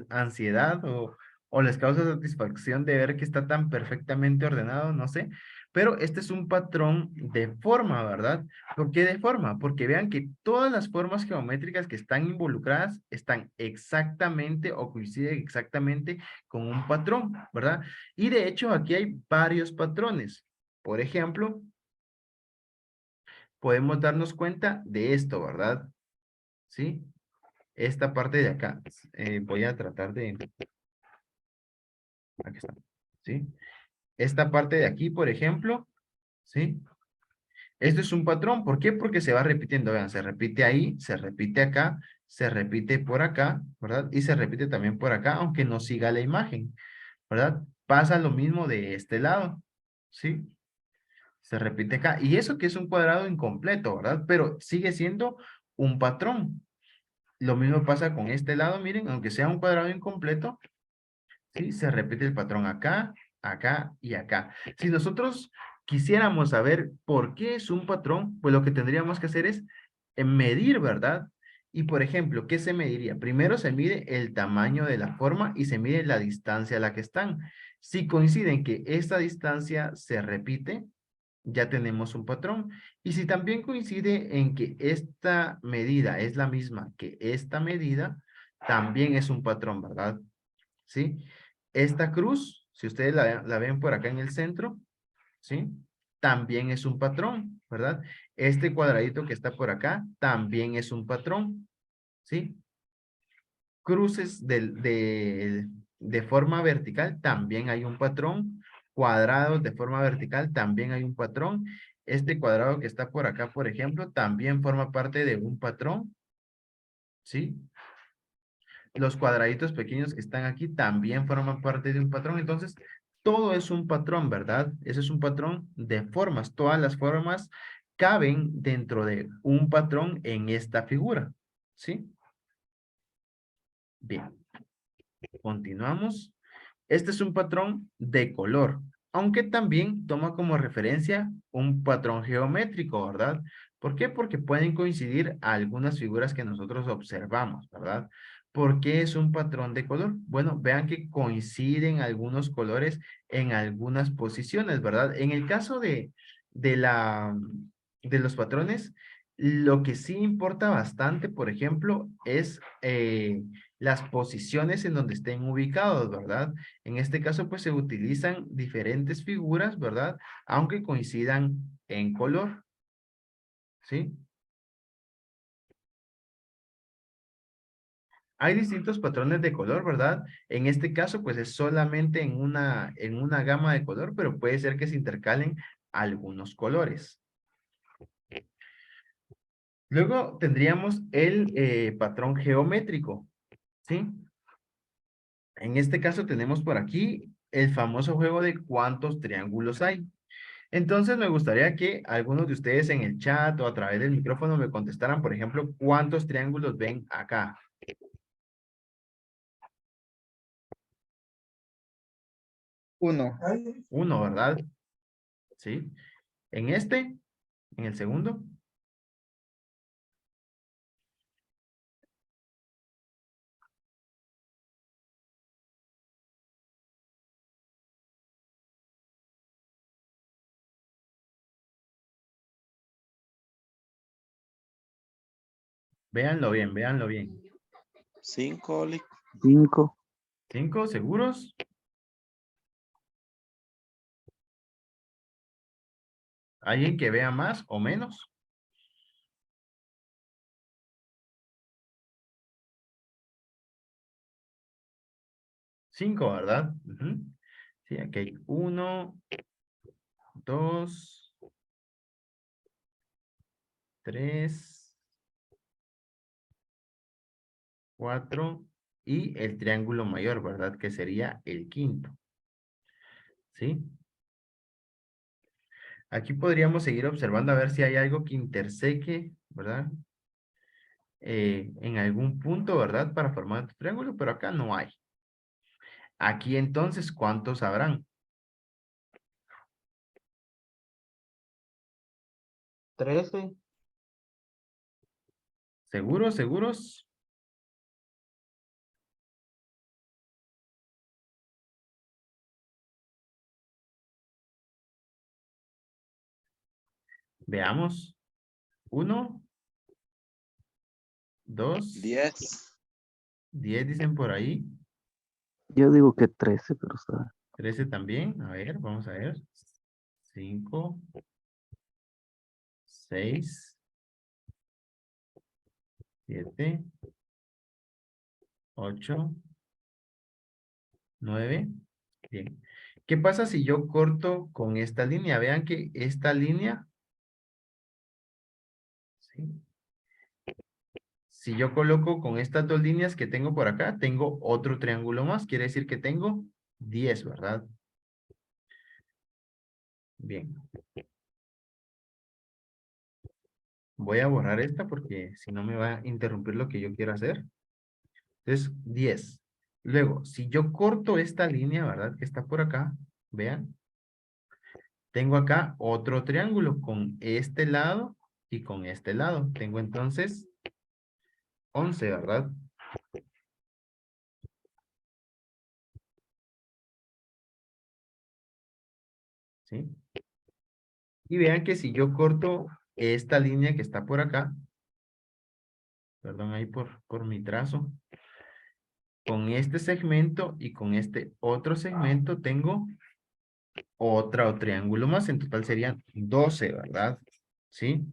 S1: ansiedad o les causa satisfacción de ver que está tan perfectamente ordenado, no sé. Pero este es un patrón de forma, ¿verdad? ¿Por qué de forma? Porque vean que todas las formas geométricas que están involucradas están exactamente o coinciden exactamente con un patrón, ¿verdad? Y de hecho aquí hay varios patrones. Por ejemplo, podemos darnos cuenta de esto, ¿verdad? ¿Sí? Esta parte de acá. Voy a tratar de... Aquí está. ¿Sí? Esta parte de aquí, por ejemplo. ¿Sí? Esto es un patrón. ¿Por qué? Porque se va repitiendo. Vean, se repite ahí, se repite acá, se repite por acá, ¿verdad? Y se repite también por acá, aunque no siga la imagen, ¿verdad? Pasa lo mismo de este lado. ¿Sí? Se repite acá. Y eso que es un cuadrado incompleto, ¿verdad? Pero sigue siendo un patrón. Lo mismo pasa con este lado, miren, aunque sea un cuadrado incompleto, ¿sí? Se repite el patrón acá, acá y acá. Si nosotros quisiéramos saber por qué es un patrón, pues lo que tendríamos que hacer es medir, ¿verdad? Y por ejemplo, ¿qué se mediría? Primero se mide el tamaño de la forma y se mide la distancia a la que están. Si coinciden que esta distancia se repite, ya tenemos un patrón. Y si también coincide en que esta medida es la misma que esta medida, también es un patrón, ¿verdad? ¿Sí? Esta cruz, si ustedes la ven por acá en el centro, ¿sí? También es un patrón, ¿verdad? Este cuadradito que está por acá también es un patrón, ¿sí? Cruces de forma vertical también hay un patrón. Cuadrados de forma vertical también hay un patrón. Este cuadrado que está por acá, por ejemplo, también forma parte de un patrón, ¿sí? Los cuadraditos pequeños que están aquí también forman parte de un patrón. Entonces, todo es un patrón, ¿verdad? Ese es un patrón de formas. Todas las formas caben dentro de un patrón en esta figura, ¿sí? Bien. Continuamos. Este es un patrón de color, aunque también toma como referencia un patrón geométrico, ¿verdad? ¿Por qué? Porque pueden coincidir algunas figuras que nosotros observamos, ¿verdad? ¿Por qué es un patrón de color? Bueno, vean que coinciden algunos colores en algunas posiciones, ¿verdad? En el caso de, de los patrones, lo que sí importa bastante, por ejemplo, es las posiciones en donde estén ubicados, ¿verdad? En este caso, pues se utilizan diferentes figuras, ¿verdad? Aunque coincidan en color. ¿Sí? Hay distintos patrones de color, ¿verdad? En este caso, pues es solamente en una gama de color, pero puede ser que se intercalen algunos colores. Luego tendríamos el patrón geométrico, ¿sí? En este caso tenemos por aquí el famoso juego de cuántos triángulos hay. Entonces me gustaría que algunos de ustedes en el chat o a través del micrófono me contestaran, por ejemplo, cuántos triángulos ven acá.
S2: Uno.
S1: Uno, ¿verdad? ¿Sí? En este, en el segundo. Véanlo bien, véanlo bien.
S7: 5, Oli.
S3: 5.
S1: ¿Cinco seguros? ¿Alguien que vea más o menos? Cinco, ¿verdad? Ujú. Sí, aquí hay 1, 2, 3, 4 y el triángulo mayor, ¿verdad? Que sería el quinto. ¿Sí? Aquí podríamos seguir observando a ver si hay algo que interseque, ¿verdad? En algún punto, ¿verdad? Para formar tu triángulo, pero acá no hay. Aquí entonces, ¿cuántos habrán?
S3: 13.
S1: ¿Seguros, seguros? Veamos. 1, 2,
S4: 10.
S1: 10 dicen por ahí.
S3: Yo digo que 13, pero está.
S1: 13 también. A ver, vamos a ver. 5, 6, 7, 8, 9. Bien. ¿Qué pasa si yo corto con esta línea? Vean que esta línea, ¿sí? Si yo coloco con estas dos líneas que tengo por acá, tengo otro triángulo más. Quiere decir que tengo 10, ¿verdad? Bien. Voy a borrar esta porque si no me va a interrumpir lo que yo quiero hacer. Entonces, 10. Luego, si yo corto esta línea, ¿verdad? Que está por acá, vean. Tengo acá otro triángulo con este lado y con este lado. Tengo entonces 11, ¿verdad? ¿Sí? Y vean que si yo corto esta línea que está por acá, perdón, ahí por mi trazo, con este segmento y con este otro segmento tengo otro triángulo más. En total serían 12, ¿verdad? ¿Sí?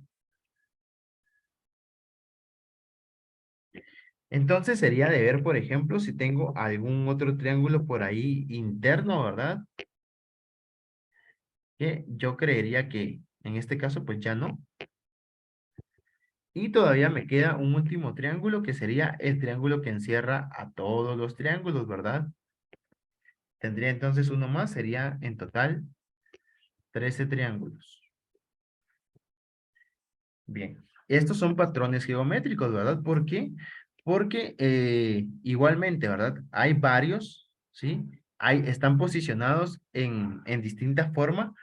S1: Entonces sería de ver, por ejemplo, si tengo algún otro triángulo por ahí interno, ¿verdad? Que yo creería que en este caso pues ya no. Y todavía me queda un último triángulo que sería el triángulo que encierra a todos los triángulos, ¿verdad? Tendría entonces uno más, sería en total 13 triángulos. Bien, estos son patrones geométricos, ¿verdad? ¿Por qué? Porque igualmente, ¿verdad? Hay varios, ¿sí? Están posicionados en distinta forma,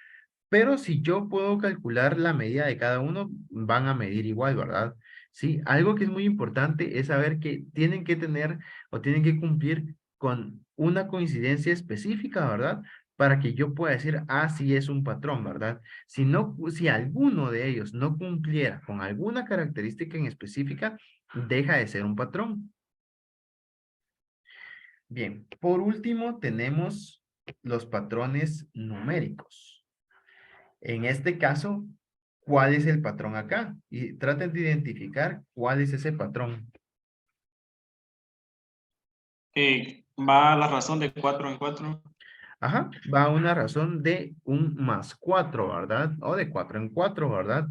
S1: pero si yo puedo calcular la medida de cada uno, van a medir igual, ¿verdad? Sí, algo que es muy importante es saber que tienen que tener o tienen que cumplir con una coincidencia específica, ¿verdad? Para que yo pueda decir, ah, sí es un patrón, ¿verdad? Si no, si alguno de ellos no cumpliera con alguna característica en específica, deja de ser un patrón. Bien, por último tenemos los patrones numéricos. En este caso, ¿cuál es el patrón acá? Y traten de identificar cuál es ese patrón.
S8: Va a la razón de 4 en 4.
S1: Ajá, va a una razón de un más 4, ¿verdad? O de 4 en 4, ¿verdad?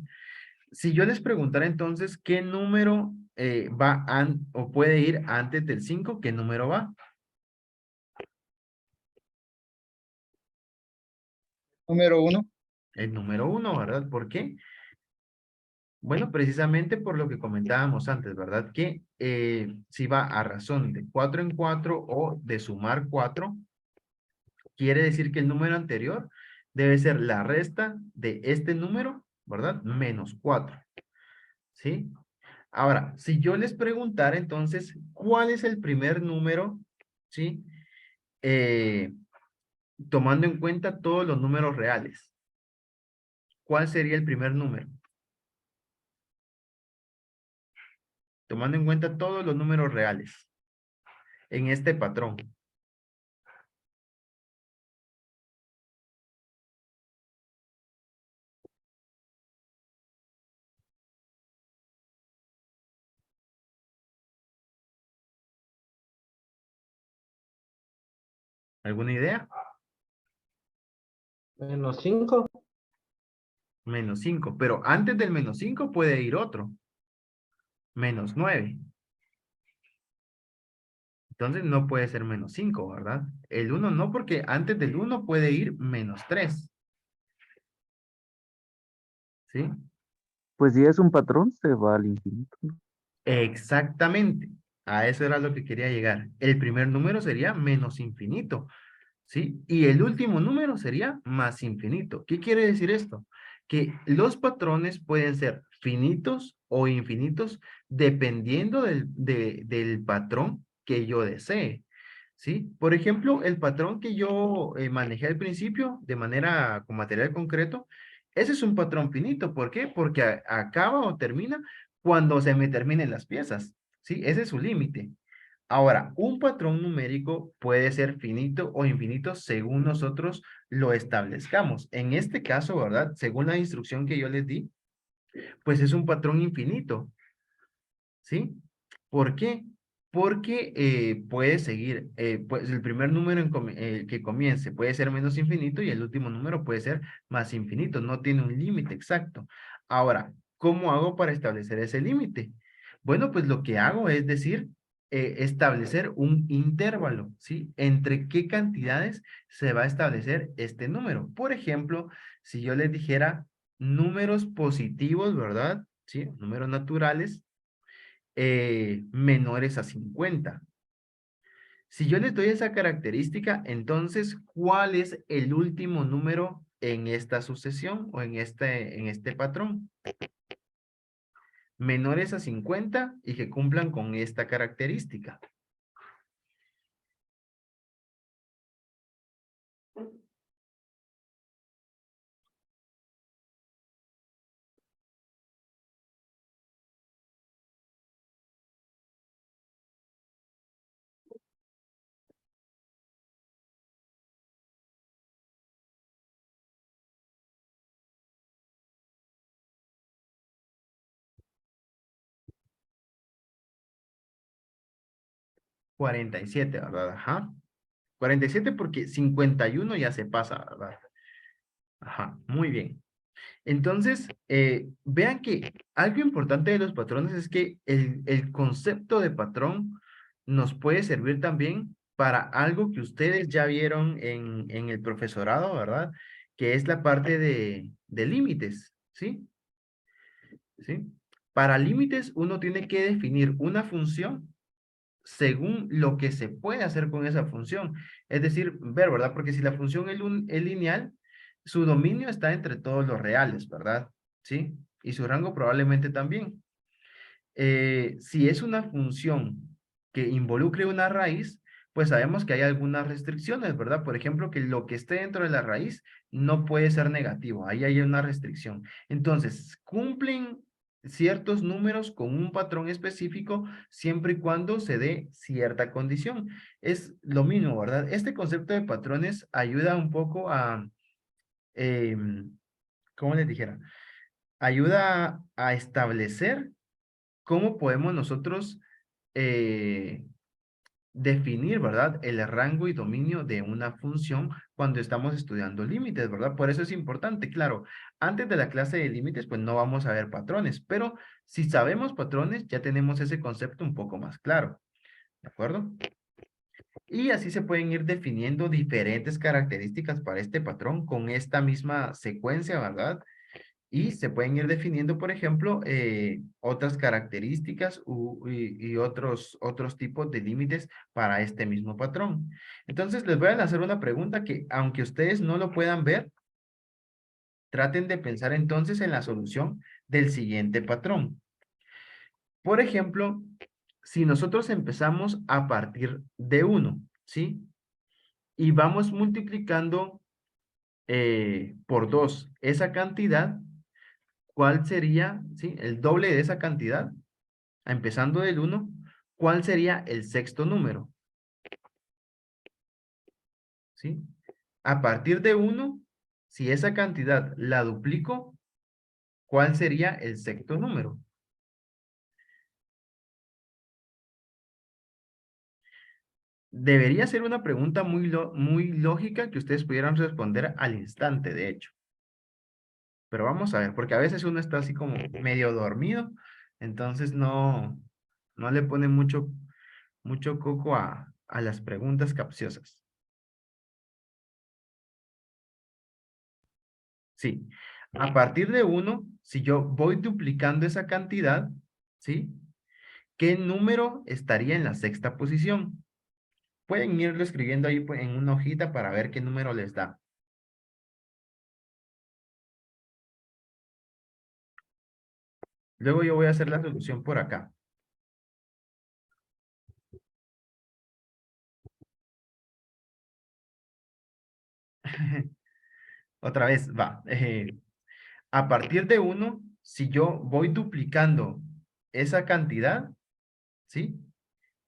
S1: Si yo les preguntara entonces qué número va o puede ir antes del 5, ¿qué número va?
S2: Número 1.
S1: El número 1, ¿verdad? ¿Por qué? Bueno, precisamente por lo que comentábamos antes, ¿verdad? Que si va a razón de 4 en 4 o de sumar 4, quiere decir que el número anterior debe ser la resta de este número, ¿verdad? Menos 4, ¿sí? Ahora, si yo les preguntara entonces, ¿cuál es el primer número, ¿sí? Tomando en cuenta todos los números reales. ¿Cuál sería el primer número? Tomando en cuenta todos los números reales en este patrón. ¿Alguna idea?
S7: Menos 5.
S1: Menos 5, pero antes del menos 5 puede ir otro. Menos 9. Entonces no puede ser menos 5, ¿verdad? El 1 no, porque antes del 1 puede ir menos 3. ¿Sí?
S9: Pues si es un patrón, se va al infinito, ¿no?
S1: Exactamente. A eso era lo que quería llegar. El primer número sería menos infinito. ¿Sí? Y el último número sería más infinito. ¿Qué quiere decir esto? Que los patrones pueden ser finitos o infinitos dependiendo del patrón que yo desee. ¿Sí? Por ejemplo, el patrón que yo manejé al principio de manera con material concreto, ese es un patrón finito. ¿Por qué? Porque acaba o termina cuando se me terminen las piezas. ¿Sí? Ese es su límite. Ahora, un patrón numérico puede ser finito o infinito según nosotros lo establezcamos. En este caso, ¿verdad? Según la instrucción que yo les di, pues es un patrón infinito. ¿Sí? ¿Por qué? Porque puede seguir, pues el primer número que comience puede ser menos infinito y el último número puede ser más infinito. No tiene un límite exacto. Ahora, ¿cómo hago para establecer ese límite? Bueno, pues lo que hago es decir, establecer un intervalo, ¿sí? ¿Entre qué cantidades se va a establecer este número? Por ejemplo, si yo les dijera números positivos, ¿verdad? ¿Sí? Números naturales menores a 50. Si yo les doy esa característica, entonces, ¿cuál es el último número en esta sucesión o en este patrón? Menores a 50 y que cumplan con esta característica. $47, ¿verdad? Ajá. 47 porque 51 ya se pasa, ¿verdad? Ajá, muy bien. Entonces, vean que algo importante de los patrones es que el concepto de patrón nos puede servir también para algo que ustedes ya vieron en el profesorado, ¿verdad? Que es la parte de límites, ¿sí? ¿Sí? Para límites uno tiene que definir una función según lo que se puede hacer con esa función. Es decir, ver, ¿verdad? Porque si la función es lineal, su dominio está entre todos los reales, ¿verdad? ¿Sí? Y su rango probablemente también. Si es una función que involucre una raíz, pues sabemos que hay algunas restricciones, ¿verdad? Por ejemplo, que lo que esté dentro de la raíz no puede ser negativo. Ahí hay una restricción. Entonces, cumplen ciertos números con un patrón específico siempre y cuando se dé cierta condición. Es lo mismo, ¿verdad? Este concepto de patrones ayuda un poco a, ¿cómo les dijera? ayuda a establecer cómo podemos nosotros definir, ¿verdad? El rango y dominio de una función cuando estamos estudiando límites, ¿verdad? Por eso es importante, claro, antes de la clase de límites, pues no vamos a ver patrones, pero si sabemos patrones, ya tenemos ese concepto un poco más claro, ¿de acuerdo? Y así se pueden ir definiendo diferentes características para este patrón con esta misma secuencia, ¿verdad? Y se pueden ir definiendo, por ejemplo, otras características y otros tipos de límites para este mismo patrón. Entonces, les voy a lanzar una pregunta que, aunque ustedes no lo puedan ver, traten de pensar entonces en la solución del siguiente patrón. Por ejemplo, si nosotros empezamos a partir de 1, ¿sí? Y vamos multiplicando por 2 esa cantidad, ¿cuál sería, sí, el doble de esa cantidad? Empezando del 1, ¿cuál sería el sexto número? ¿Sí? A partir de 1, si esa cantidad la duplico, ¿cuál sería el sexto número? Debería ser una pregunta muy lógica que ustedes pudieran responder al instante, de hecho. Pero vamos a ver, porque a veces uno está así como medio dormido, entonces no le pone mucho coco a las preguntas capciosas. Sí, a partir de 1, si yo voy duplicando esa cantidad, ¿sí? ¿Qué número estaría en la sexta posición? Pueden irlo escribiendo ahí pues, en una hojita para ver qué número les da. Luego yo voy a hacer la solución por acá. Otra vez, va. A partir de 1, si yo voy duplicando esa cantidad, ¿sí?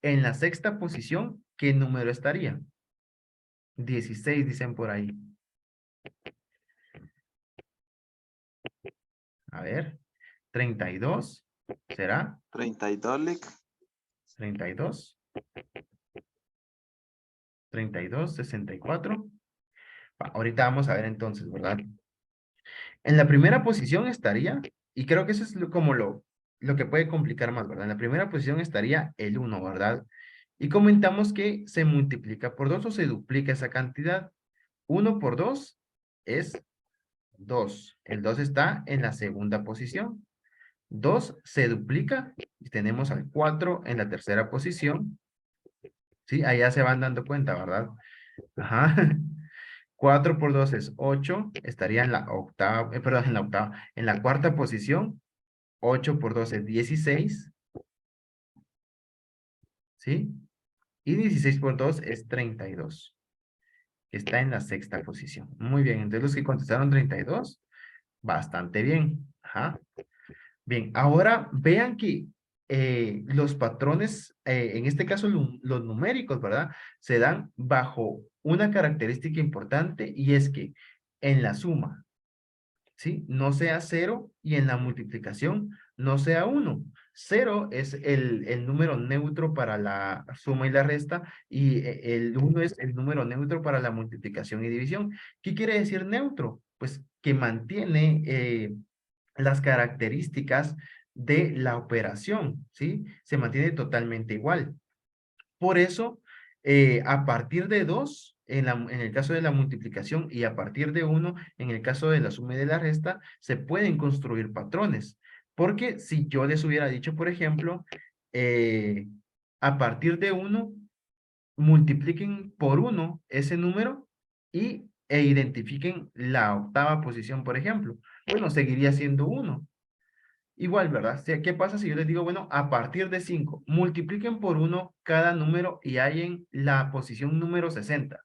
S1: En la sexta posición, ¿qué número estaría? 16 dicen por ahí. A ver, 32, ¿será?
S4: 32, Lick.
S1: 32. 32, 64. Ahorita vamos a ver entonces, ¿verdad? En la primera posición estaría, y creo que eso es como lo que puede complicar más, ¿verdad? En la primera posición estaría el 1, ¿verdad? Y comentamos que se multiplica por 2 o se duplica esa cantidad. 1 por 2 es 2. El 2 está en la segunda posición. 2 se duplica y tenemos al 4 en la tercera posición. Sí, ahí ya se van dando cuenta, ¿verdad? Ajá. 4 por 2 es 8, estaría en la octava, perdón, en la octava, en la cuarta posición. 8 por 2 es 16, ¿sí? Y 16 por 2 es 32, que está en la sexta posición. Muy bien, entonces los que contestaron 32, bastante bien. Ajá. Bien, ahora vean que los patrones, en este caso los numéricos, ¿verdad? Se dan bajo una característica importante y es que en la suma, ¿sí? No sea 0 y en la multiplicación no sea 1. 0 es el número neutro para la suma y la resta y el 1 es el número neutro para la multiplicación y división. ¿Qué quiere decir neutro? Pues que mantiene las características de la operación, ¿sí? Se mantiene totalmente igual. Por eso, a partir de 2, en el caso de la multiplicación, y a partir de 1, en el caso de la suma y de la resta, se pueden construir patrones. Porque si yo les hubiera dicho, por ejemplo, a partir de 1, multipliquen por 1 ese número e identifiquen la octava posición, por ejemplo. Bueno, seguiría siendo 1. Igual, ¿verdad? O sea, ¿qué pasa si yo les digo, bueno, a partir de 5, multipliquen por 1 cada número y hallen la posición número 60?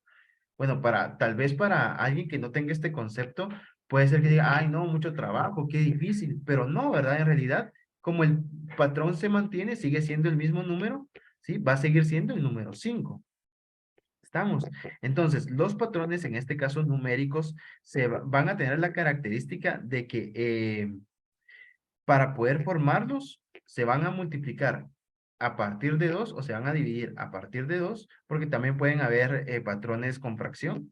S1: Bueno, tal vez para alguien que no tenga este concepto, puede ser que diga, ay, no, mucho trabajo, qué difícil, pero no, ¿verdad? En realidad, como el patrón se mantiene, sigue siendo el mismo número, ¿sí? Va a seguir siendo el número 5. ¿Estamos? Entonces, los patrones, en este caso numéricos, van a tener la característica de que para poder formarlos, se van a multiplicar a partir de 2 o se van a dividir a partir de 2, porque también pueden haber patrones con fracción.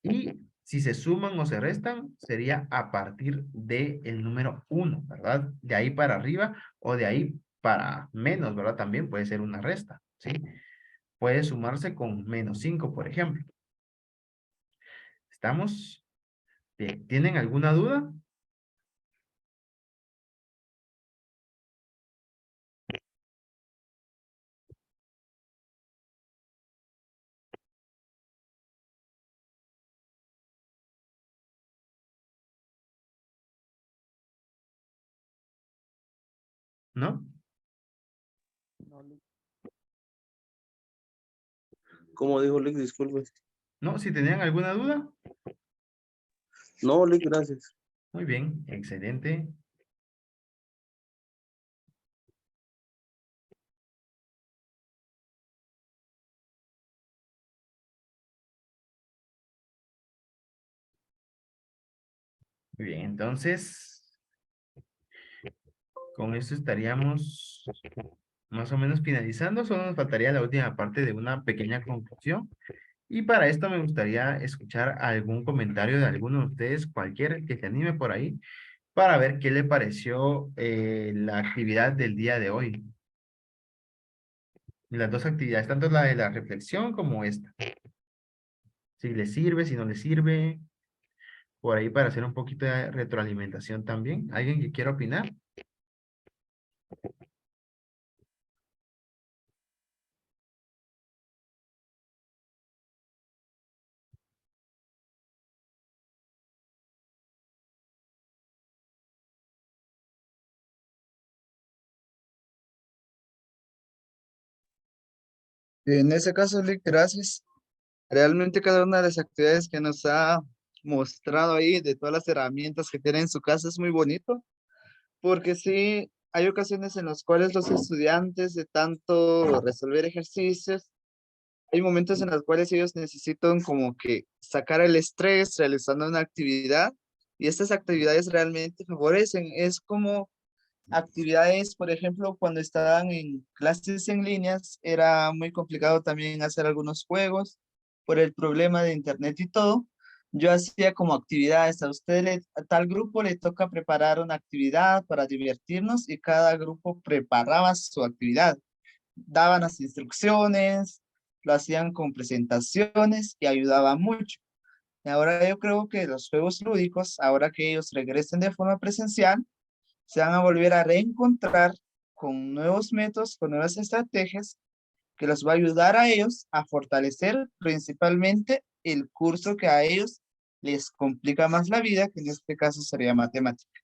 S1: Y si se suman o se restan, sería a partir del número 1, ¿verdad? De ahí para arriba o de ahí para menos, ¿verdad? También puede ser una resta, ¿sí? Puede sumarse con -5, por ejemplo. ¿Estamos? Bien. ¿Tienen alguna duda? ¿No?
S7: Como dijo Lick, disculpe.
S1: ¿No? Si tenían alguna duda.
S7: No, Lick, gracias.
S1: Muy bien, excelente. Muy bien, entonces, con esto estaríamos más o menos finalizando. Solo nos faltaría la última parte de una pequeña conclusión. Y para esto me gustaría escuchar algún comentario de alguno de ustedes, cualquiera que se anime por ahí, para ver qué le pareció la actividad del día de hoy. Las dos actividades, tanto la de la reflexión como esta. Si les sirve, si no les sirve, por ahí para hacer un poquito de retroalimentación también. ¿Alguien que quiera opinar?
S2: En ese caso, Lick, gracias. Realmente cada una de las actividades que nos ha mostrado ahí, de todas las herramientas que tiene en su casa, es muy bonito, porque sí, hay ocasiones en las cuales los estudiantes de tanto resolver ejercicios, hay momentos en los cuales ellos necesitan como que sacar el estrés realizando una actividad, y estas actividades realmente favorecen. Es como actividades, por ejemplo, cuando estaban en clases en líneas, era muy complicado también hacer algunos juegos por el problema de internet y todo. Yo hacía como actividades, a tal grupo le toca preparar una actividad para divertirnos y cada grupo preparaba su actividad. Daban las instrucciones, lo hacían con presentaciones y ayudaba mucho. Y ahora yo creo que los juegos lúdicos, ahora que ellos regresen de forma presencial, se van a volver a reencontrar con nuevos métodos, con nuevas estrategias que los va a ayudar a ellos a fortalecer principalmente el curso que a ellos les complica más la vida, que en este caso sería matemática.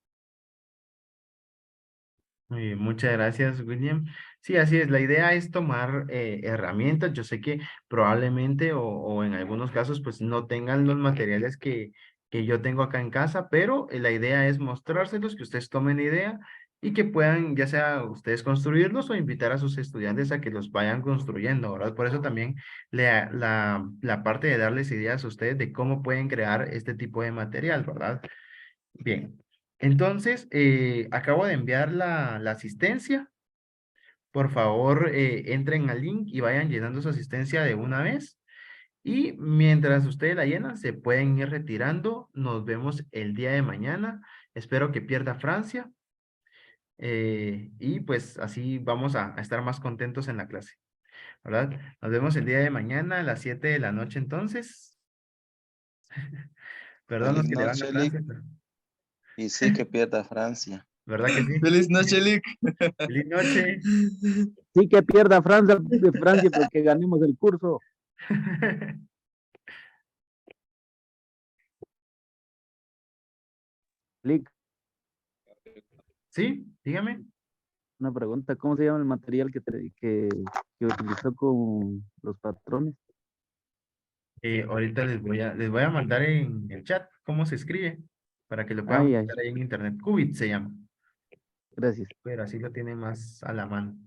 S1: Muy bien, muchas gracias, William. Sí, así es. La idea es tomar herramientas. Yo sé que probablemente o en algunos casos pues no tengan los materiales que yo tengo acá en casa, pero la idea es mostrárselos, que ustedes tomen idea y que puedan ya sea ustedes construirlos o invitar a sus estudiantes a que los vayan construyendo, ¿verdad? Por eso también la parte de darles ideas a ustedes de cómo pueden crear este tipo de material, ¿verdad? Bien. Entonces, acabo de enviar la asistencia. Por favor, entren al link y vayan llenando su asistencia de una vez. Y mientras ustedes la llenan, se pueden ir retirando. Nos vemos el día de mañana. Espero que pierda Francia. Y pues así vamos a estar más contentos en la clase, ¿verdad? Nos vemos el día de mañana a las 7 de la noche entonces. Perdón los
S4: Feliz
S1: que le van a
S4: noche, Lick.
S1: Francia, pero
S4: Y sí que pierda Francia.
S1: ¿verdad que sí?
S2: Feliz noche, Lick.
S1: Feliz noche.
S9: Sí que pierda Francia, de Francia, pero que ganemos el curso. Lick,
S1: Sí, dígame.
S9: una pregunta, ¿cómo se llama el material que utilizó con los patrones?
S1: Ahorita les voy a mandar en el chat cómo se escribe para que lo puedan
S9: Ay, ay,
S1: buscar ahí en internet. Qubit se llama,
S9: gracias.
S1: pero así lo tiene más a la mano.